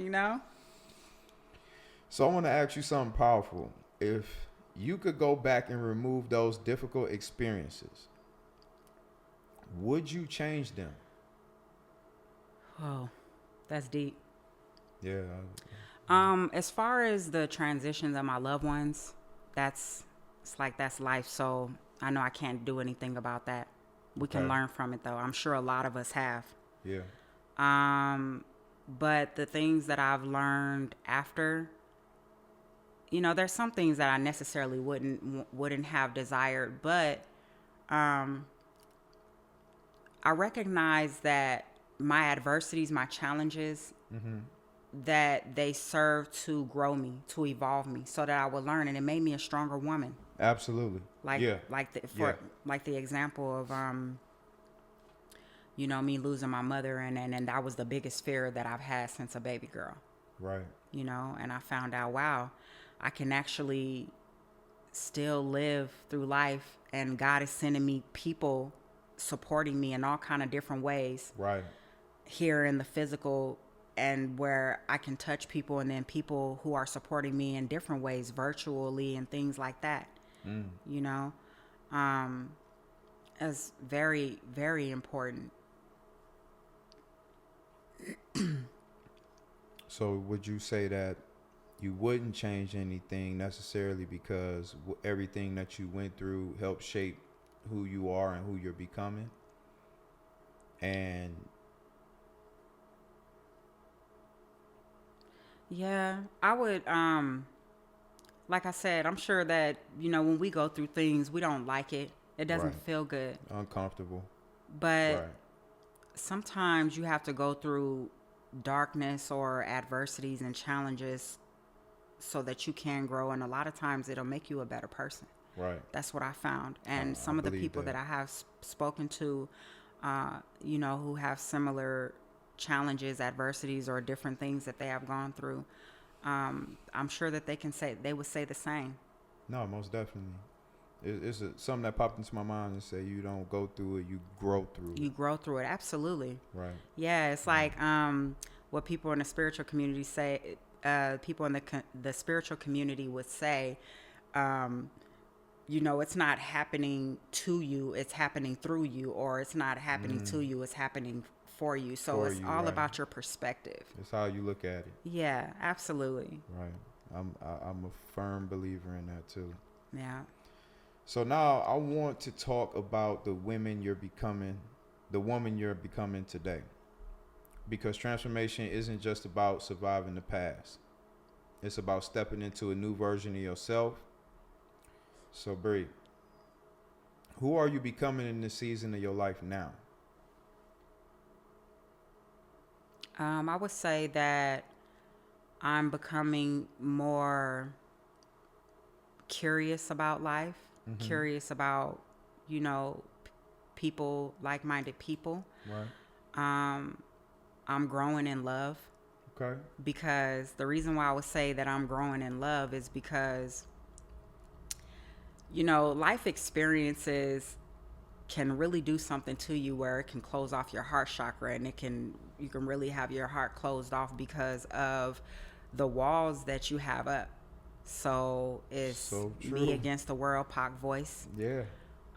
So I want to ask you something powerful. If you could go back and remove those difficult experiences, would you change them? Oh, that's deep. Yeah. As far as the transitions of my loved ones, that's life. So I know I can't do anything about that. We can Okay. learn from it though. I'm sure a lot of us have. Yeah. But the things that I've learned after, there's some things that I necessarily wouldn't have desired, but I recognize that my adversities, my challenges, that they serve to grow me, to evolve me, so that I would learn, and it made me a stronger woman. Absolutely. Like the example of me losing my mother, and that was the biggest fear that I've had since a baby girl. Right. And I found out, wow, I can actually still live through life, and God is sending me people supporting me in all kind of different ways. Right. Here in the physical, and where I can touch people, and then people who are supporting me in different ways, virtually and things like that. It's very, very important. So would you say that you wouldn't change anything necessarily because everything that you went through helped shape who you are and who you're becoming? And yeah, I would, like I said, I'm sure that, when we go through things, we don't like it. It doesn't Right. feel good. Uncomfortable. But Right. sometimes you have to go through darkness or adversities and challenges so that you can grow. And a lot of times it'll make you a better person. Right. That's what I found. And I some of the believe people that I have spoken to, who have similar challenges, adversities, or different things that they have gone through, I'm sure that they would say the same. No, most definitely. It's something that popped into my mind and say you don't go through it, you grow through it. You grow through it. Absolutely. Right. Yeah. It's like what people in the spiritual community say, people in the spiritual community would say, it's not happening to you, it's happening through you, or it's not happening to you, it's happening for you. So For it's you, all right. about your perspective. It's how you look at it. Yeah, absolutely. Right. I'm a firm believer in that too. Yeah. So now I want to talk about the woman you're becoming today. Because transformation isn't just about surviving the past. It's about stepping into a new version of yourself. So Bree, who are you becoming in this season of your life now? I would say that I'm becoming more curious about life, curious about, people, like-minded people. Right. I'm growing in love. Okay. Because the reason why I would say that I'm growing in love is because, life experiences can really do something to you where it can close off your heart chakra, and you can really have your heart closed off because of the walls that you have up. So it's So me true. against the world, Pac voice. Yeah.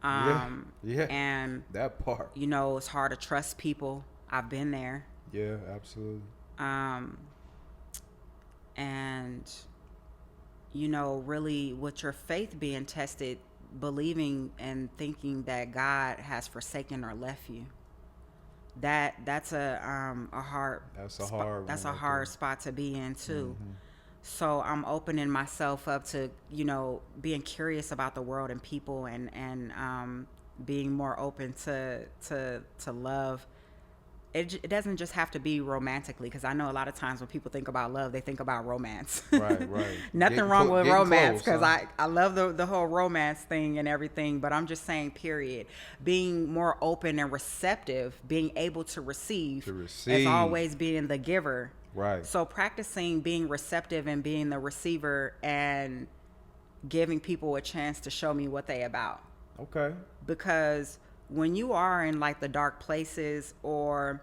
Yeah. And That part. it's hard to trust people. I've been there. Yeah, absolutely. Um, and really with your faith being tested, believing and thinking that God has forsaken or left you. That's a hard that's a hard spot to be in too. Mm-hmm. So I'm opening myself up to being curious about the world and people, and being more open to love. It doesn't just have to be romantically, because I know a lot of times when people think about love, they think about romance. Right. Nothing wrong with romance, close, because I love the whole romance thing and everything, but I'm just saying, period. Being more open and receptive, being able to receive. As always being the giver. Right. So practicing being receptive and being the receiver, and giving people a chance to show me what they about. Okay. Because when you are in like the dark places, or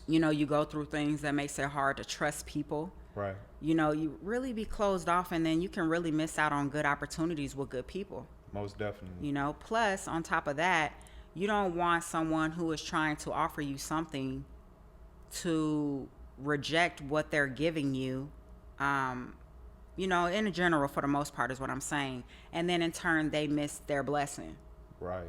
you go through things that makes it hard to trust people, Right. You really be closed off, and then you can really miss out on good opportunities with good people. Most definitely. Plus, on top of that, you don't want someone who is trying to offer you something to reject what they're giving you, in general, for the most part, is what I'm saying. And then in turn, they miss their blessing. Right.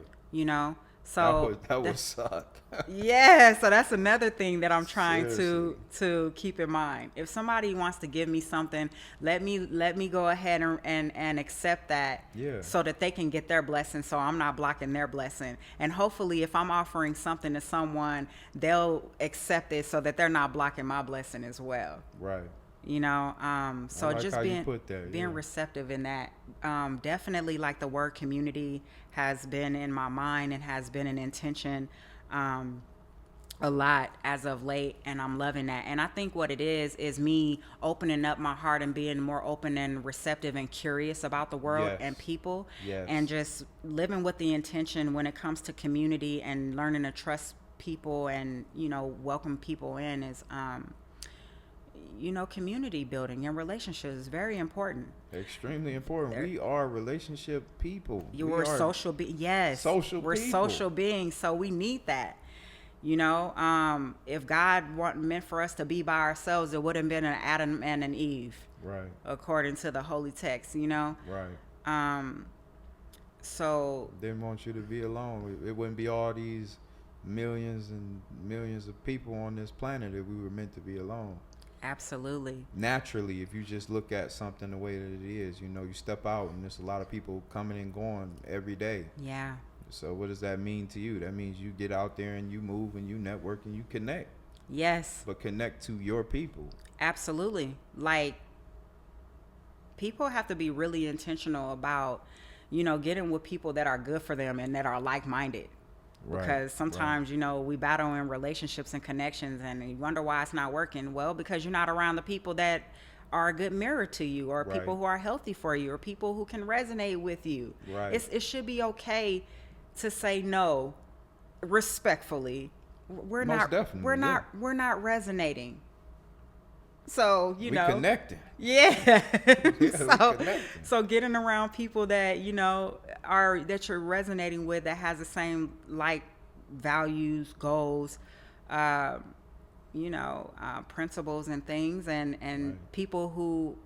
So that would suck. Yeah, so that's another thing that I'm trying Seriously. to keep in mind. If somebody wants to give me something, let me go ahead and accept that, Yeah. so that they can get their blessing, so I'm not blocking their blessing. And hopefully, if I'm offering something to someone, they'll accept it so that they're not blocking my blessing as well. Right. So like just how you put that, being yeah. receptive in that. Definitely, like, the word community has been in my mind and has been an intention a lot as of late, and I'm loving that. And I think what it is me opening up my heart and being more open and receptive and curious about the world. Yes. And people. Yes. And just living with the intention when it comes to community, and learning to trust people, and welcome people in, is community building and relationships is very important. Extremely important. We are relationship people. We're social yes. We're people. social beings, so we need that. If God meant for us to be by ourselves, it would have been an Adam and an Eve. Right. According to the holy text, Right. So Didn't want you to be alone. It wouldn't be all these millions and millions of people on this planet if we were meant to be alone. absolutely. Naturally, if you just look at something the way that it is, you step out and there's a lot of people coming and going every day. Yeah. So what does that mean to you? That means you get out there and you move and you network and you connect. Yes. But connect to your people. Absolutely. Like, people have to be really intentional about, getting with people that are good for them and that are like-minded. Right. Because sometimes, we battle in relationships and connections, and you wonder why it's not working. Well, because you're not around the people that are a good mirror to you, or Right. people who are healthy for you, or people who can resonate with you. Right. It should be okay to say no respectfully. We're Most not definitely, we're not resonating. So, We connecting. Yeah. we so connecting. so getting around people that that you're resonating with, that has the same values, goals, principles and things, and Right. people who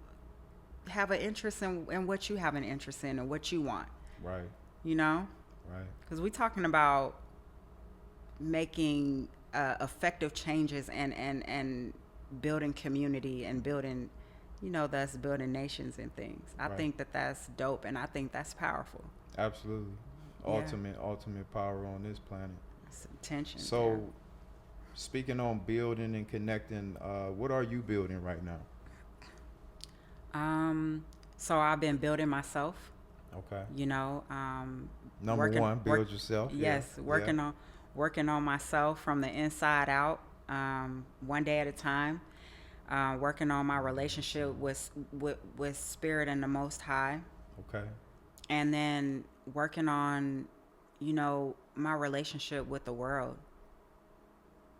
have an interest in what you have an interest in and what you want. Right. Right. Because we're talking about making effective changes and building community and building, thus building nations and things. I Right. think that's dope, and I think that's powerful. Absolutely. Yeah. Ultimate power on this planet. It's intention. So, speaking on building and connecting, what are you building right now? So I've been building myself. Okay. Number one, build yourself. Yes, Yeah. working on myself from the inside out, one day at a time. Working on my relationship with Spirit and the Most High. Okay. And then working on, my relationship with the world,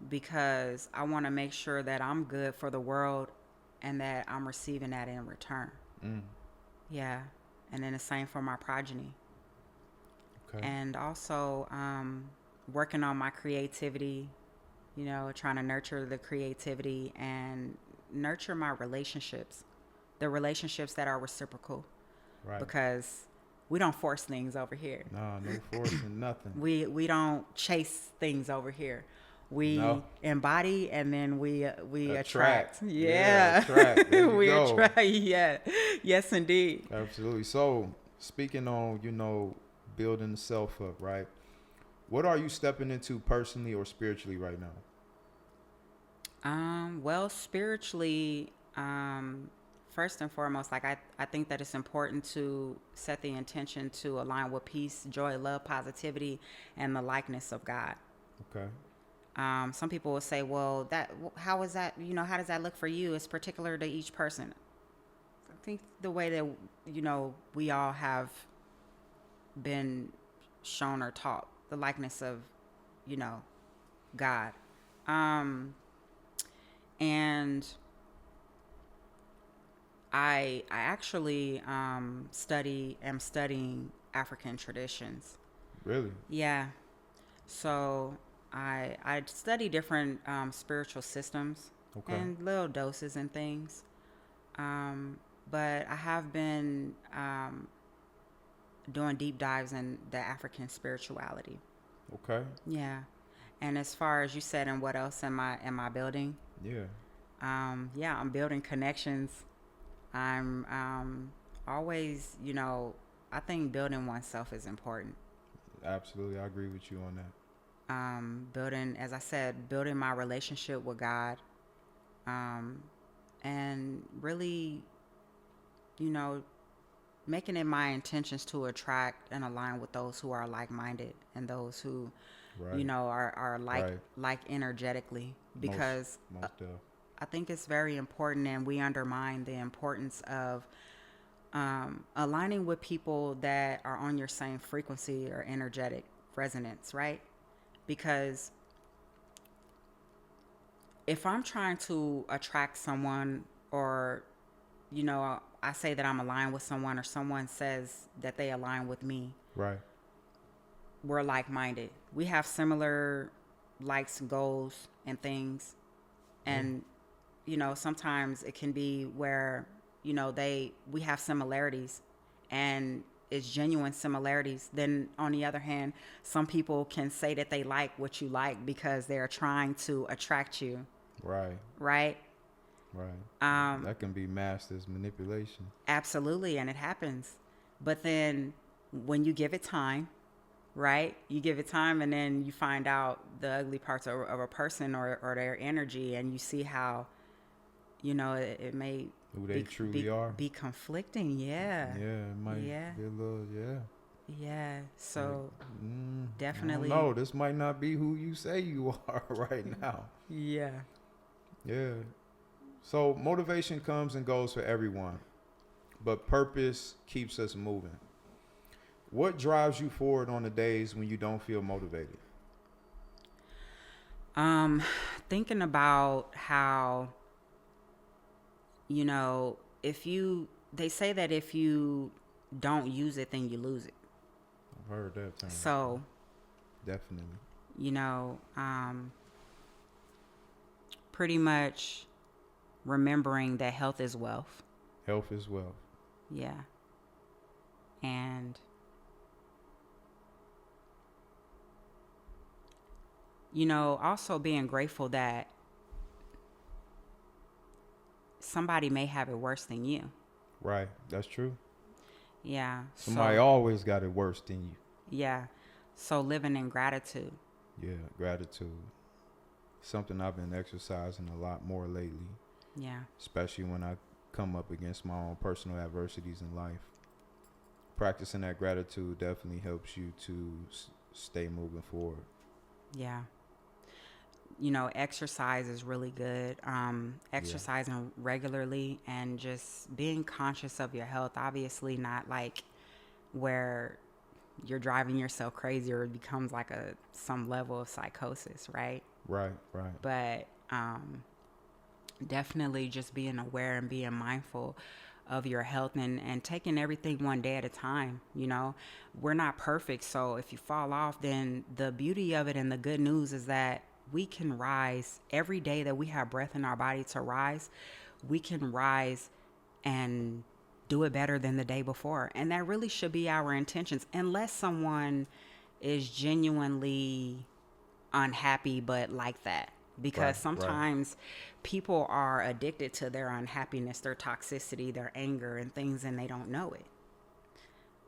because I want to make sure that I'm good for the world and that I'm receiving that in return. Mm. Yeah. And then the same for my progeny. Okay. And also working on my creativity, trying to nurture the creativity and nurture my relationships, the relationships that are reciprocal. Right. Because we don't force things over here. No forcing nothing. We don't chase things over here. We No. embody and then we attract. Yeah, attract. There you We go. attract. Yeah. Yes, indeed. Absolutely. So, speaking on, building the self up, right? What are you stepping into personally or spiritually right now? Well, spiritually, first and foremost, like I think that it's important to set the intention to align with peace, joy, love, positivity, and the likeness of God. Okay. Some people will say, well, how is that, how does that look for you? It's particular to each person. I think the way that, we all have been shown or taught the likeness of, God. And I actually am studying African traditions. Really? Yeah. So I study different spiritual systems and little doses and things. But I have been doing deep dives in the African spirituality. Okay. Yeah. And as far as you said, and what else am I building? Yeah. I'm building connections. I'm always, I think building oneself is important. Absolutely. I agree with you on that. Building, as I said, building my relationship with God, and really, making it my intentions to attract and align with those who are like-minded and those who, Right. Are like energetically, because most definitely. I think it's very important, and we undermine the importance of aligning with people that are on your same frequency or energetic resonance, right? Because if I'm trying to attract someone, or, I say that I'm aligned with someone, or someone says that they align with me, Right. we're like-minded. We have similar likes, goals, and things. And, sometimes it can be where, we have similarities and it's genuine similarities. Then on the other hand, some people can say that they like what you like because they're trying to attract you. Right. Right? Right. That can be masked as manipulation. Absolutely. And it happens. But then when you give it time, right? You give it time, and then you find out the ugly parts of a person or their energy, and you see how, it may Who they truly are. Be conflicting. Yeah. Yeah, it might be a little, Yeah. So definitely. No, this might not be who you say you are right now. Yeah. Yeah. So motivation comes and goes for everyone, but purpose keeps us moving. What drives you forward on the days when you don't feel motivated? Thinking about how, they say that if you don't use it, then you lose it. I've heard that term. So, definitely. Pretty much remembering that health is wealth. Health is wealth. Yeah. And also being grateful that somebody may have it worse than you. Right. That's true. Yeah. Somebody always got it worse than you. Yeah. So living in gratitude. Yeah, gratitude. Something I've been exercising a lot more lately. Yeah. Especially when I come up against my own personal adversities in life. Practicing that gratitude definitely helps you to stay moving forward. Yeah. Exercise is really good. Exercising regularly and just being conscious of your health. Obviously not like where you're driving yourself crazy or it becomes like some level of psychosis, right? Right. But definitely just being aware and being mindful of your health and taking everything one day at a time. We're not perfect, so if you fall off, then the beauty of it and the good news is that we can rise every day that we have breath in our body to rise. We can rise and do it better than the day before, and that really should be our intentions, unless someone is genuinely unhappy but like that, because sometimes people are addicted to their unhappiness, their toxicity, their anger and things, and they don't know it,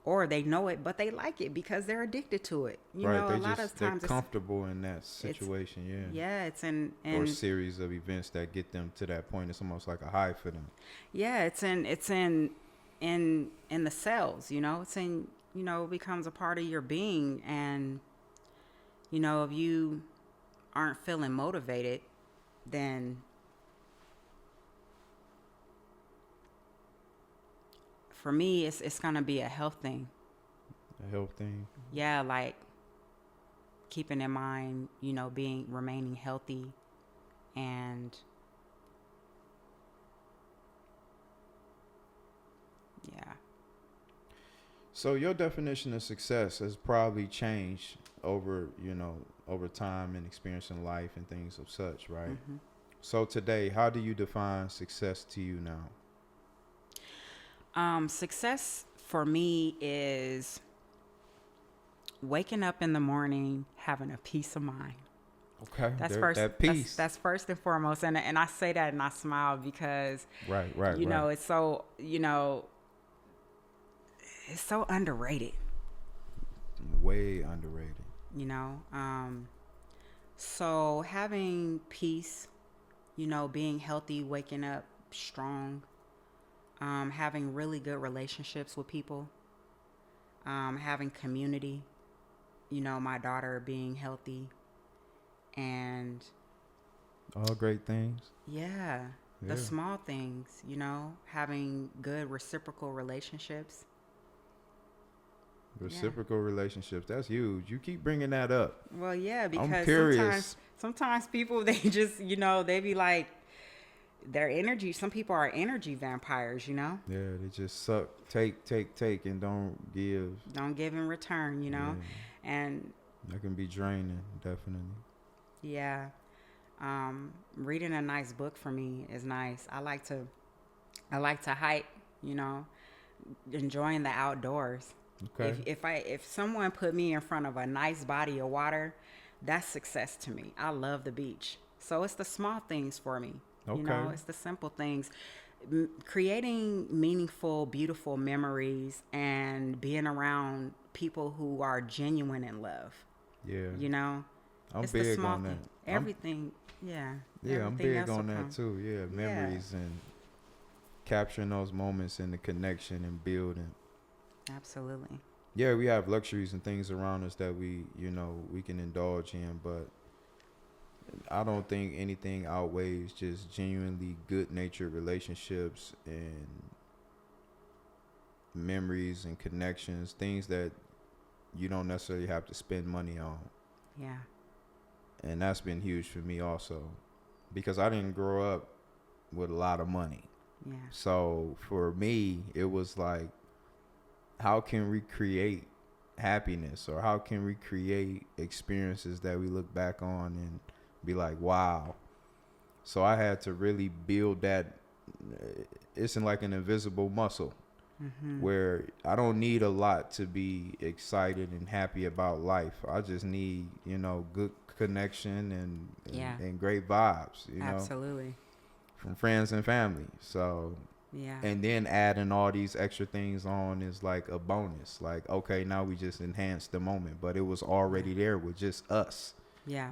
or they know it but they like it because they're addicted to it. A lot of times they're comfortable in that situation. It's in or a series of events that get them to that point. It's almost like a high for them. It's in the cells. It's in, it becomes a part of your being. And if you aren't feeling motivated, then for me it's gonna be a health thing. Yeah, like keeping in mind, remaining healthy, and yeah. So your definition of success has probably changed over time and experiencing life and things of such, right? Mm-hmm. So today, how do you define success to you now? Success for me is waking up in the morning, having a peace of mind. Okay, that's first. That peace. That's first and foremost, and I say that and I smile because right. It's so it's so underrated. Way underrated. So having peace, being healthy, waking up strong, having really good relationships with people, having community, my daughter being healthy, and all great things. Yeah. The small things, having good reciprocal relationships. Relationships, that's huge. You keep bringing that up. Well, yeah, because I'm curious. Sometimes people, they just, they be like, their energy, some people are energy vampires, Yeah, they just suck, take, and don't give in return, Yeah. And that can be draining, definitely. Yeah. Reading a nice book for me is nice. I like to hike, enjoying the outdoors. Okay. If someone put me in front of a nice body of water, that's success to me. I love the beach. So it's the small things for me. Okay. It's the simple things. Creating meaningful, beautiful memories and being around people who are genuine in love. Yeah. I'm it's big the small on that. thing. Everything. Yeah. I'm big on that too. Yeah. Memories and capturing those moments and the connection and building. Absolutely. Yeah, we have luxuries and things around us that we can indulge in, but I don't think anything outweighs just genuinely good-natured relationships and memories and connections, things that you don't necessarily have to spend money on. Yeah. And that's been huge for me also, because I didn't grow up with a lot of money. Yeah. So for me, it was like, how can we create happiness, or how can we create experiences that we look back on and be like, wow. So I had to really build that. It's in like an invisible muscle. Mm-hmm. Where I don't need a lot to be excited and happy about life. I just need, good connection and great vibes, Absolutely. From friends and family. So yeah. And then adding all these extra things on is like a bonus. Like, okay, now we just enhanced the moment, but it was already there with just us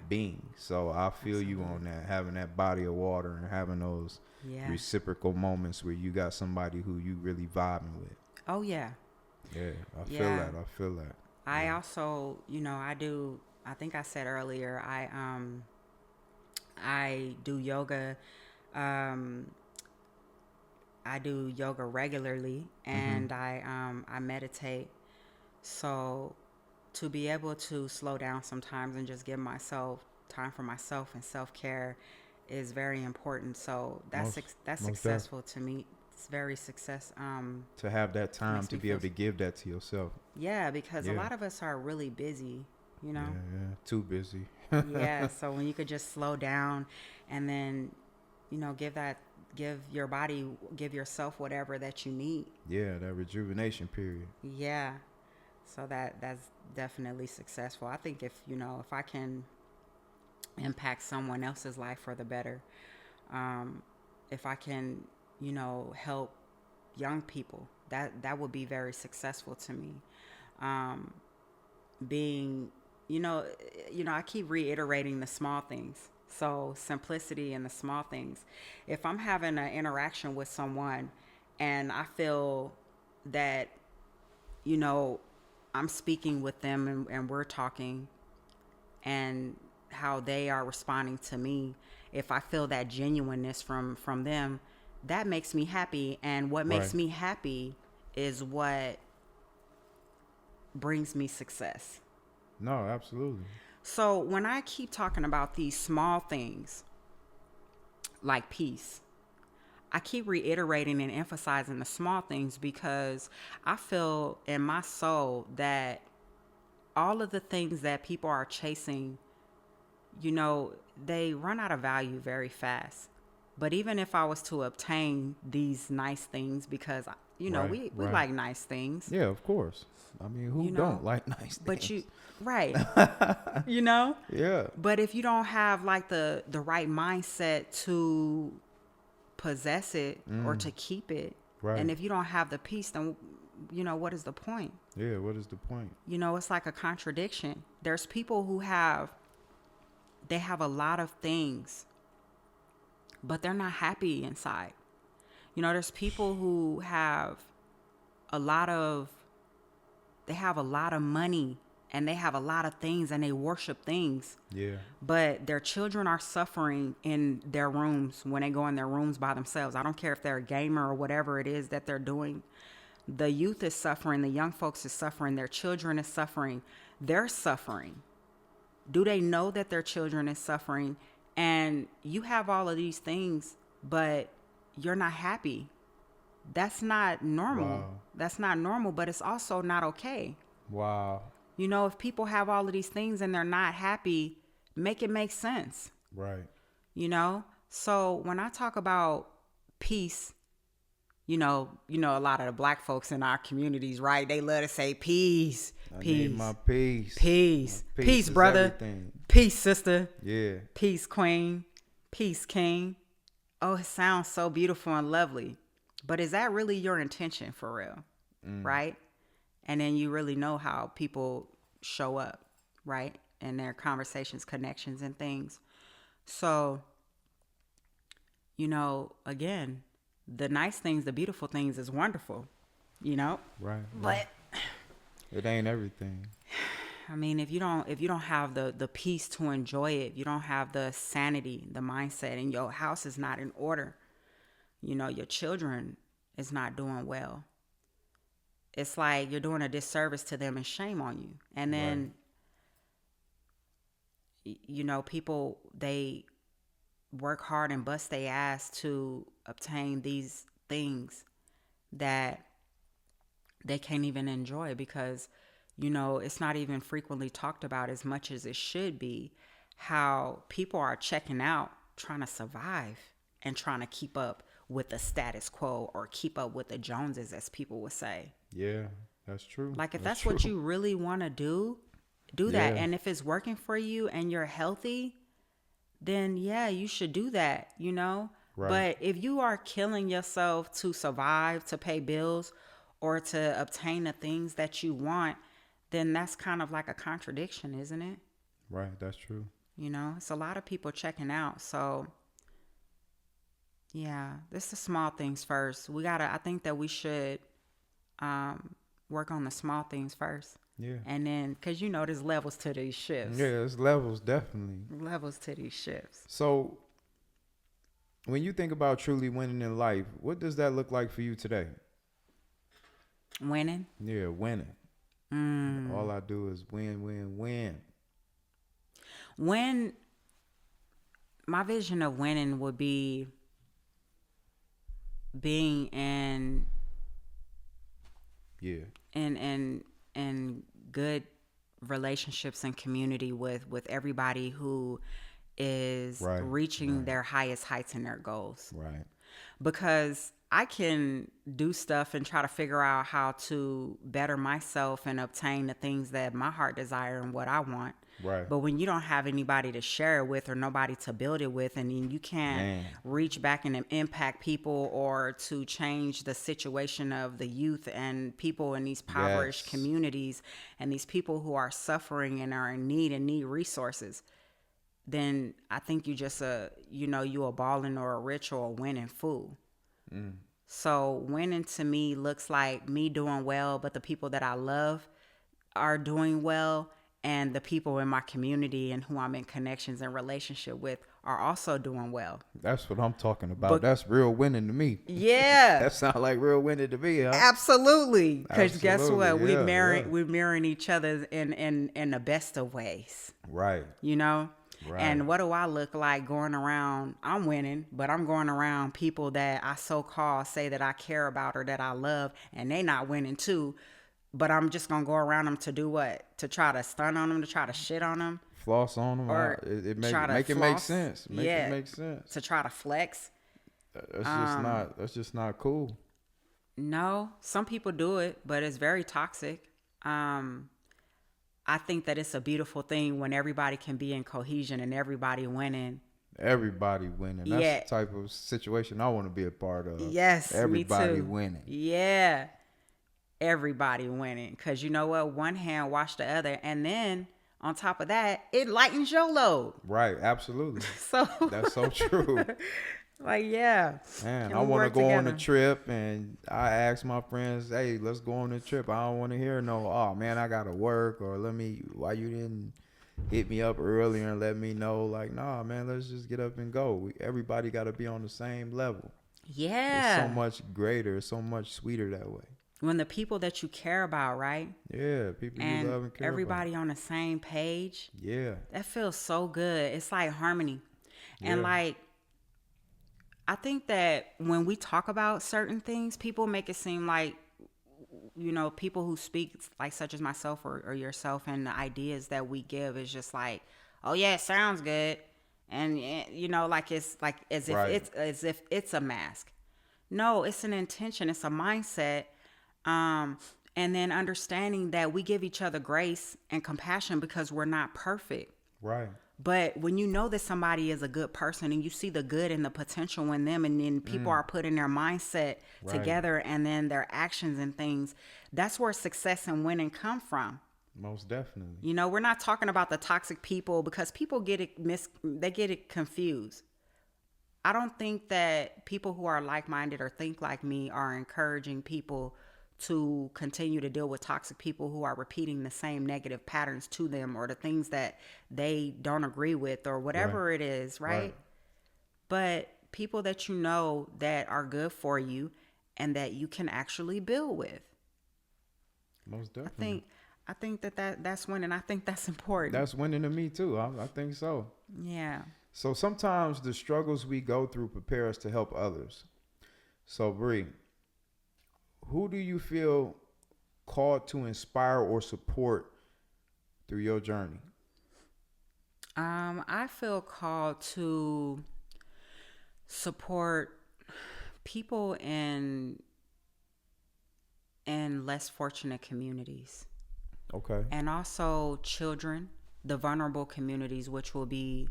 being. So I feel you on that, having that body of water and having those reciprocal moments where you got somebody who you really vibing with. Oh yeah. Yeah, I feel that. I also, I think I said earlier, I do yoga. I do yoga regularly, and I meditate. So to be able to slow down sometimes and just give myself time for myself and self-care is very important. So that's Most definitely. successful to me. It's very success. To have that time Makes to me be feel able to give that to yourself. yeah, because a Yeah. lot of us are really busy, you Yeah, know. yeah. Too busy. Yeah, so when you could just slow down and then, give your body, give yourself whatever that you need. Yeah, that rejuvenation period. Yeah. So that's definitely successful. I think if I can impact someone else's life for the better, if I can, help young people, that would be very successful to me. Um, being, I keep reiterating the small things. So simplicity in the small things. If I'm having an interaction with someone and I feel that, you know, I'm speaking with them and we're talking and how they are responding to me, if I feel that genuineness from them, that makes me happy. And what Right. makes me happy is what brings me success. No, absolutely. So when I keep talking about these small things like peace, I keep reiterating and emphasizing the small things because I feel in my soul that all of the things that people are chasing, they run out of value very fast. But even if I was to obtain these nice things, because, Right. we Right. like nice things, Yeah, of course. I mean, who you don't know, like nice but things? right, you know, Yeah. but if you don't have like the right mindset to possess it or to keep it, Right. and if you don't have the peace, then, what is the point? Yeah, what is the point? It's like a contradiction. There's people they have a lot of things, but they're not happy inside. There's people who have a lot of, they have a lot of money and they have a lot of things and they worship things, Yeah. but their children are suffering in their rooms when they go in their rooms by themselves. I don't care if they're a gamer or whatever it is that they're doing. The youth is suffering. The young folks is suffering. Their children is suffering. They're suffering. Do they know that their children is suffering? And you have all of these things, but you're not happy. That's not normal. Wow. That's not normal, but it's also not okay. Wow. If people have all of these things and they're not happy, make it make sense. Right. So when I talk about peace, a lot of the black folks in our communities, right? They love to say peace, I peace, need my peace. peace, My peace, is brother, everything. peace, sister, Yeah. peace, queen, peace, king. Oh, it sounds so beautiful and lovely. But is that really your intention for real? Right? And then you really know how people show up, right? In their conversations, connections, and things. So, again, the nice things, the beautiful things is wonderful, Right. But it ain't everything. I mean, if you don't have the peace to enjoy it, you don't have the sanity, the mindset, and your house is not in order, your children is not doing well. It's like you're doing a disservice to them and shame on you. And then, people, they work hard and bust their ass to obtain these things that they can't even enjoy because, it's not even frequently talked about as much as it should be, how people are checking out, trying to survive and trying to keep up with the status quo or keep up with the Joneses, as people would say. Yeah, that's true. Like if that's true. what you really want to do that. Yeah. And if it's working for you and you're healthy, then yeah, you should do that, Right. But if you are killing yourself to survive, to pay bills, or to obtain the things that you want, then that's kind of like a contradiction, isn't it? Right, that's true. It's a lot of people checking out. So yeah, this is the small things first. I think that we should work on the small things first. Yeah. And then, because there's levels to these shifts. Yeah, there's levels, definitely. Levels to these shifts. So, when you think about truly winning in life, what does that look like for you today? Winning? Yeah, winning. All I do is win, win, win. When my vision of winning would be being Yeah. in good relationships and community with everybody who is Right, reaching their highest heights and their goals. Right. Because I can do stuff and try to figure out how to better myself and obtain the things that my heart desire and what I want. Right. But when you don't have anybody to share it with or nobody to build it with, and then you can't Man. reach back and impact people or to change the situation of the youth and people in these impoverished Yes. communities and these people who are suffering and are in need resources, then I think you just you a balling or a rich or a winning fool. So winning to me looks like me doing well, but the people that I love are doing well, and the people in my community and who I'm in connections and relationship with are also doing well. That's what I'm talking about. But- That's real winning to me. Yeah. That sounds like real winning to me, huh? Absolutely. Because guess Absolutely, what? yeah. We're mirroring each other in the best of ways. Right. You know? Right. And what do I look like going around? I'm winning, but I'm going around people that I so-called say that I care about or that I love, and they not winning too. But I'm just going to go around them to do what? To try to stun on them, to try to shit on them, Floss on them. or It try to make it make floss. sense. Make Yeah. it make sense. to try to flex. That's just not cool. No, some people do it, but it's very toxic. I think that it's a beautiful thing when everybody can be in cohesion and everybody winning. Everybody winning. That's Yeah. the type of situation I want to be a part of. Yes, Everybody me too. winning. Yeah, everybody winning. Because you know what? One hand wash the other. And then on top of that, it lightens your load. Right. Absolutely. So, That's so true. like, yeah. Man, Can I we want to work go on a together? trip, and I ask my friends, "Hey, let's go on a trip." I don't want to hear no, "Oh man, I gotta work," or "Why you didn't hit me up earlier and let me know?" Like, nah, man, let's just get up and go. Everybody got to be on the same level. Yeah. It's so much greater. It's so much sweeter that way. When the people that you care about, right? Yeah, people you love And and care everybody on the same page. about. Yeah, That feels so good. It's like harmony. And Yeah. like, I think that when we talk about certain things, people make it seem like, people who speak like such as myself or yourself, and the ideas that we give is just like, oh yeah, it sounds good. And like it's like as if Right. it's a mask. No, it's an intention. It's a mindset. And then understanding that we give each other grace and compassion because we're not perfect. right. But when you know that somebody is a good person and you see the good and the potential in them, and then people are putting their mindset Right. together and then their actions and things, that's where success and winning come from. Most definitely. We're not talking about the toxic people, because people get it confused. I don't think that people who are like-minded or think like me are encouraging people to continue to deal with toxic people who are repeating the same negative patterns to them, or the things that they don't agree with, or whatever it is, right? But people that you know that are good for you and that you can actually build with. Most definitely. I think that's winning. I think that's important. That's winning to me too. I think so. Yeah. So sometimes the struggles we go through prepare us to help others. So Bree, who do you feel called to inspire or support through your journey? I feel called to support people in less fortunate communities. Okay. And also children, the vulnerable communities, which will be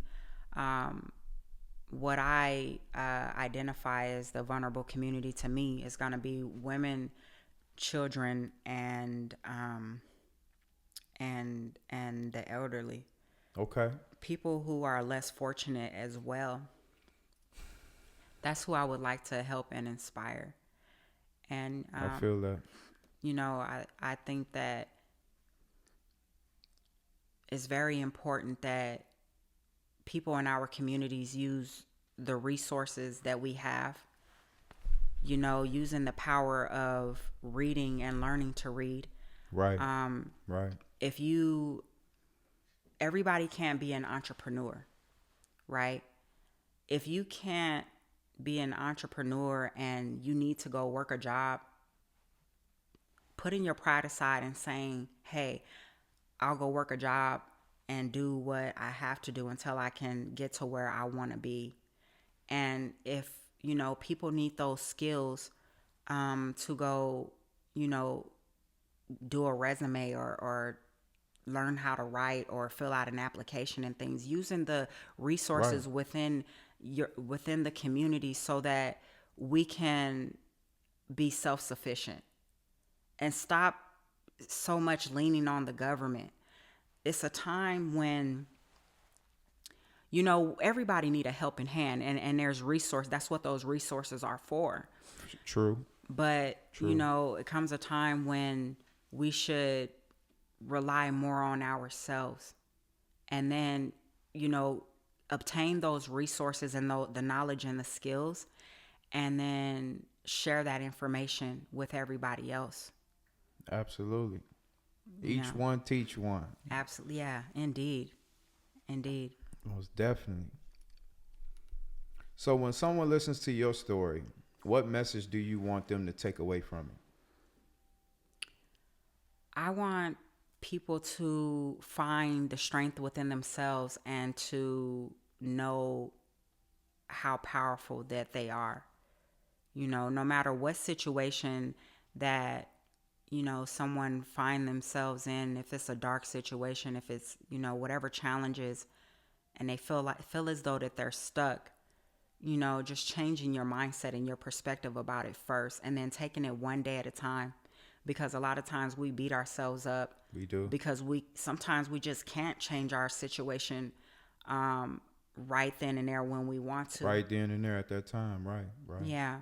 what I identify as the vulnerable community to me is going to be women, children, and the elderly. Okay. People who are less fortunate as well. That's who I would like to help and inspire. And I feel that. I think that it's very important that people in our communities use the resources that we have, using the power of reading and learning to read, Right. Right. If you, everybody can't be an entrepreneur, right? If you can't be an entrepreneur and you need to go work a job, putting your pride aside and saying, hey, I'll go work a job and do what I have to do until I can get to where I want to be. And if, people need those skills to go, do a resume or learn how to write or fill out an application and things, using the resources Right. within the community so that we can be self-sufficient and stop so much leaning on the government. It's a time when everybody need a helping hand, and there's resource. That's what those resources are for. True. But True. it comes a time when we should rely more on ourselves, and then obtain those resources and the knowledge and the skills, and then share that information with everybody else. Absolutely. Each Yeah. one teach one. Absolutely. Yeah, indeed. Most definitely. So when someone listens to your story, what message do you want them to take away from it? I want people to find the strength within themselves and to know how powerful that they are. No matter what situation that someone find themselves in, if it's a dark situation, if it's whatever challenges, and they feel as though that they're stuck, just changing your mindset and your perspective about it first, and then taking it one day at a time. Because a lot of times we beat ourselves up. We do. Because sometimes we just can't change our situation right then and there when we want to. Right then and there at that time. Right. Right. Yeah.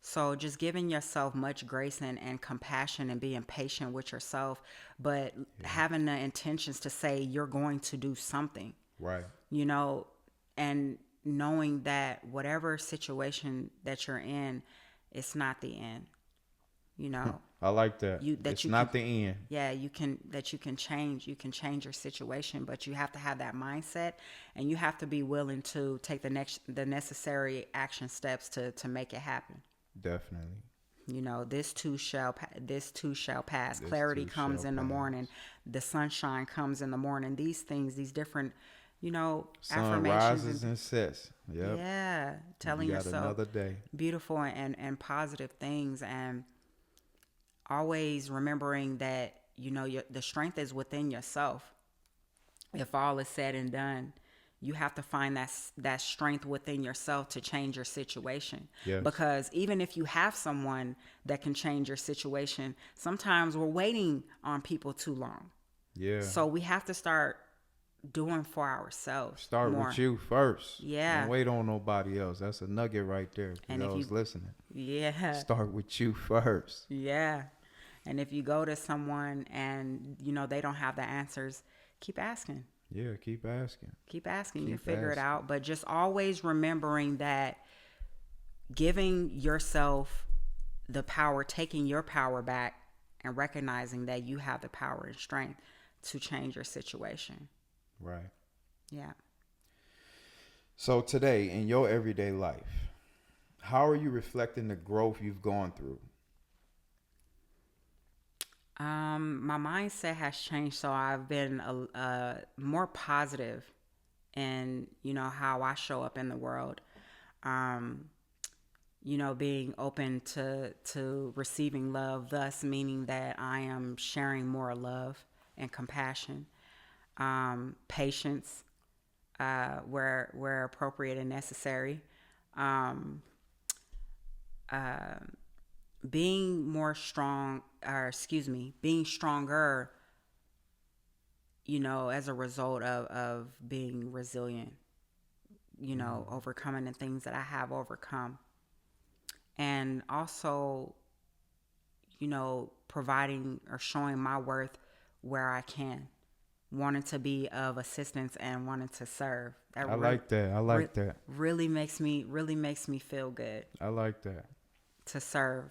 So just giving yourself much grace and compassion and being patient with yourself, but having the intentions to say you're going to do something. Right. And knowing that whatever situation that you're in, it's not the end. I like that. It's not the end. Yeah, you can change. You can change your situation, but you have to have that mindset, and you have to be willing to take the necessary action steps to make it happen. Definitely. This too shall pass. Clarity comes in the morning. The sunshine comes in the morning. These things, these different, Sun affirmations rises and sets. Yep. Yeah, telling You got yourself another day. beautiful and positive things, and always remembering that the strength is within yourself. If all is said and done, you have to find that strength within yourself to change your situation. Yes. Because even if you have someone that can change your situation, sometimes we're waiting on people too long. Yeah. So we have to start doing for ourselves. Start more. with you first. Yeah. Don't wait on nobody else. That's a nugget right there. And if those you listening. Yeah. Start with you first. Yeah. And if you go to someone and they don't have the answers, keep asking. Yeah, keep asking. Keep asking. You figure it out. But just always remembering that giving yourself the power, taking your power back, and recognizing that you have the power and strength to change your situation. Right. Yeah. So today, in your everyday life, how are you reflecting the growth you've gone through? My mindset has changed, so I've been more positive in how I show up in the world. Being open to receiving love, thus meaning that I am sharing more love and compassion, patience where appropriate and necessary. Being being stronger, as a result of being resilient, overcoming the things that I have overcome. And also, providing or showing my worth where I can, wanting to be of assistance and wanting to serve. I like that. Really makes me feel good I like that. to serve.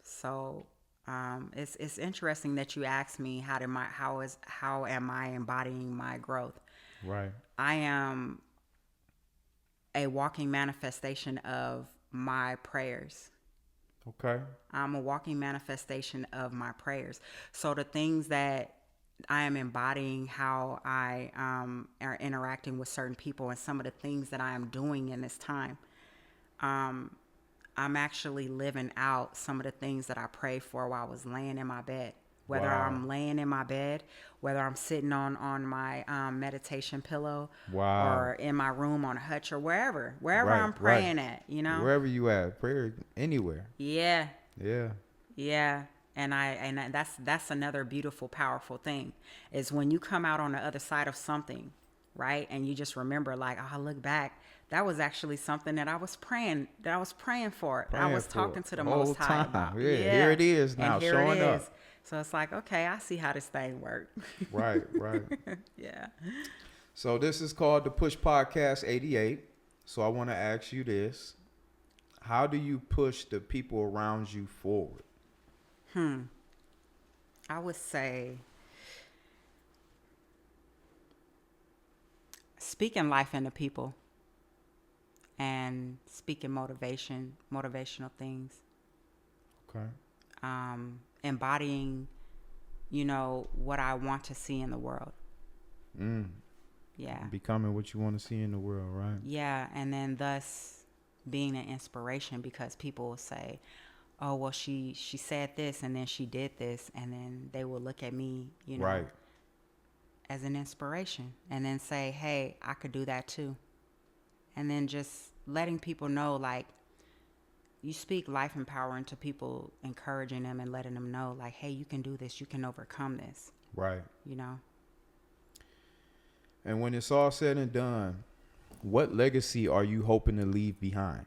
So It's interesting that you asked me how am I embodying my growth. Right. I am a walking manifestation of my prayers. Okay. I'm a walking manifestation of my prayers. So the things that I am embodying, how I are interacting with certain people, and some of the things that I am doing in this time, I'm actually living out some of the things that I prayed for while I was laying in my bed. Whether Wow. I'm laying in my bed, whether I'm sitting on my meditation pillow, Wow. or in my room on a hutch, or wherever Right. I'm praying at, Wherever you at, prayer anywhere. Yeah, Yeah. yeah. And that's another beautiful, powerful thing is when you come out on the other side of something, right? And you just remember, like, oh, I look back, that was actually something that I was praying for. I was talking to the Most High about. Yeah. Here it is And now, here showing it is. up. So it's like, okay, I see how this thing works. Right. Right. Yeah. So this is called the Push Podcast 88. So I want to ask you this: how do you push the people around you forward? I would say speaking life into people and speaking motivational things, Okay. embodying, what I want to see in the world. Yeah. Becoming what you want to see in the world, right? Yeah. And then thus being an inspiration, because people will say, oh, well, she said this and then she did this. And then they will look at me, Right. as an inspiration, and then say, hey, I could do that too. And then just letting people know, like, you speak life and power into people, encouraging them and letting them know, like, hey, you can do this, you can overcome this, Right. you know. And when it's all said and done, what legacy are you hoping to leave behind?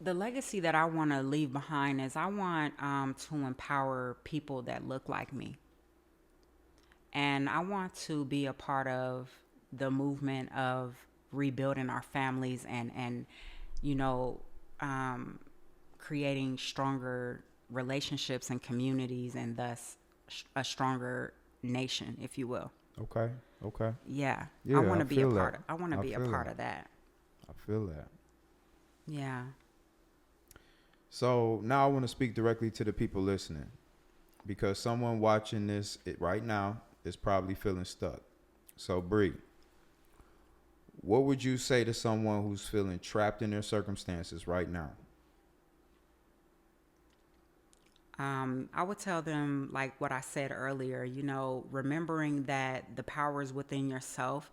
The legacy that I want to leave behind is I want to empower people that look like me. And I want to be a part of the movement of rebuilding our families and creating stronger relationships and communities, and thus a stronger nation, if you will. Okay. Okay. Yeah. Yeah, I want I to be a feel part that. of, I want to I be a feel part that. of that. I feel that. Yeah. So now I want to speak directly to the people listening, because someone watching this right now is probably feeling stuck. So Bree, what would you say to someone who's feeling trapped in their circumstances right now? I would tell them, like what I said earlier, remembering that the power is within yourself,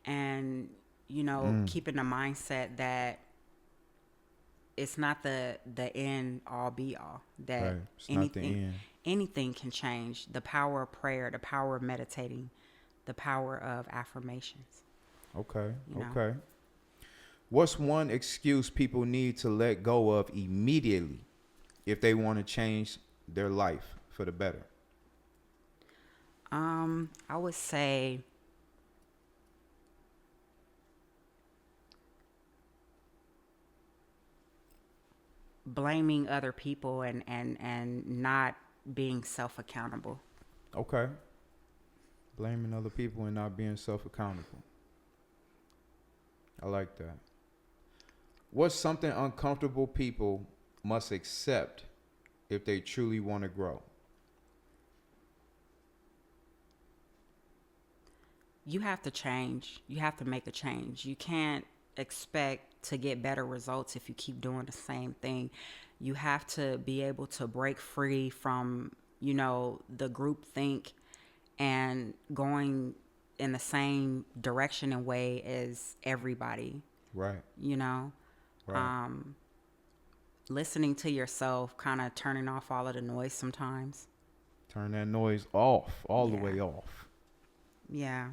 and, keeping the mindset that it's not the end all be all, that Right. It's not the end. anything can change. The power of prayer, the power of meditating, the power of affirmations. Okay. You know. Okay. What's one excuse people need to let go of immediately if they want to change their life for the better? I would say blaming other people and not being self-accountable. Okay. Blaming other people and not being self-accountable. I like that. What's something uncomfortable people must accept if they truly want to grow? You have to change. You have to make a change. You can't expect to get better results if you keep doing the same thing. You have to be able to break free from, the group think and going in the same direction and way as everybody. Right. Right. Listening to yourself, kind of turning off all of the noise sometimes. Turn that noise off, all the Yeah. way off. Yeah.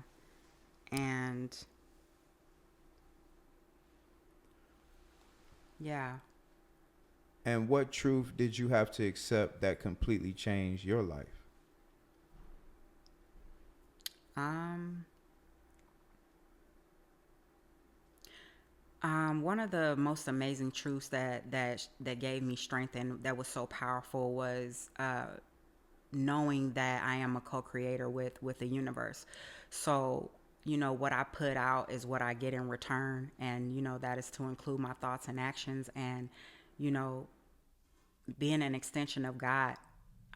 And yeah. And what truth did you have to accept that completely changed your life? One of the most amazing truths that gave me strength and that was so powerful was knowing that I am a co-creator with the universe. So, what I put out is what I get in return, and that is to include my thoughts and actions. And you know, being an extension of God,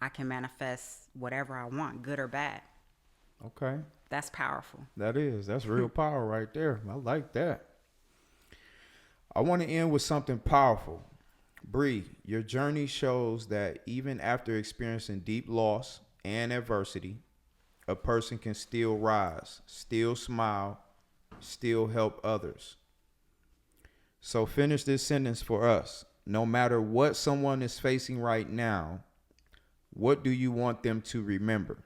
I can manifest whatever I want, good or bad. Okay. That's powerful. That's real power right there. I like that. I want to end with something powerful. Bree, your journey shows that even after experiencing deep loss and adversity, a person can still rise, still smile, still help others. So finish this sentence for us. No matter what someone is facing right now, what do you want them to remember?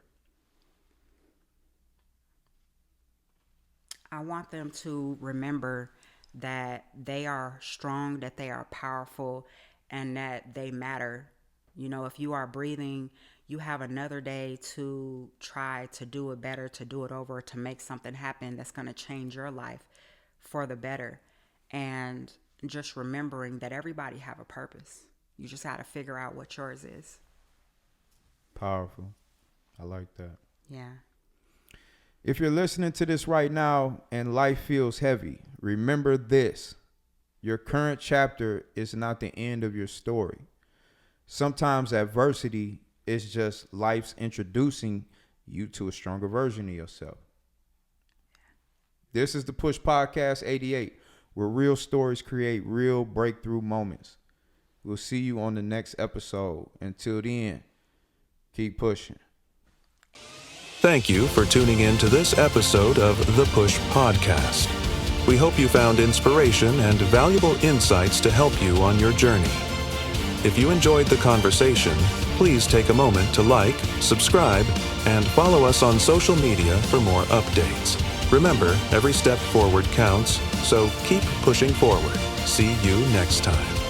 I want them to remember that they are strong, that they are powerful, and that they matter. If you are breathing, you have another day to try to do it better, to do it over, to make something happen that's going to change your life for the better. And just remembering that everybody have a purpose. You just got to figure out what yours is. Powerful. I like that. Yeah. If you're listening to this right now and life feels heavy, remember this. Your current chapter is not the end of your story. Sometimes adversity is just life's introducing you to a stronger version of yourself. This is the Push Podcast 88, where real stories create real breakthrough moments. We'll see you on the next episode. Until then, keep pushing. Thank you for tuning in to this episode of The Push Podcast. We hope you found inspiration and valuable insights to help you on your journey. If you enjoyed the conversation, please take a moment to like, subscribe, and follow us on social media for more updates. Remember, every step forward counts, so keep pushing forward. See you next time.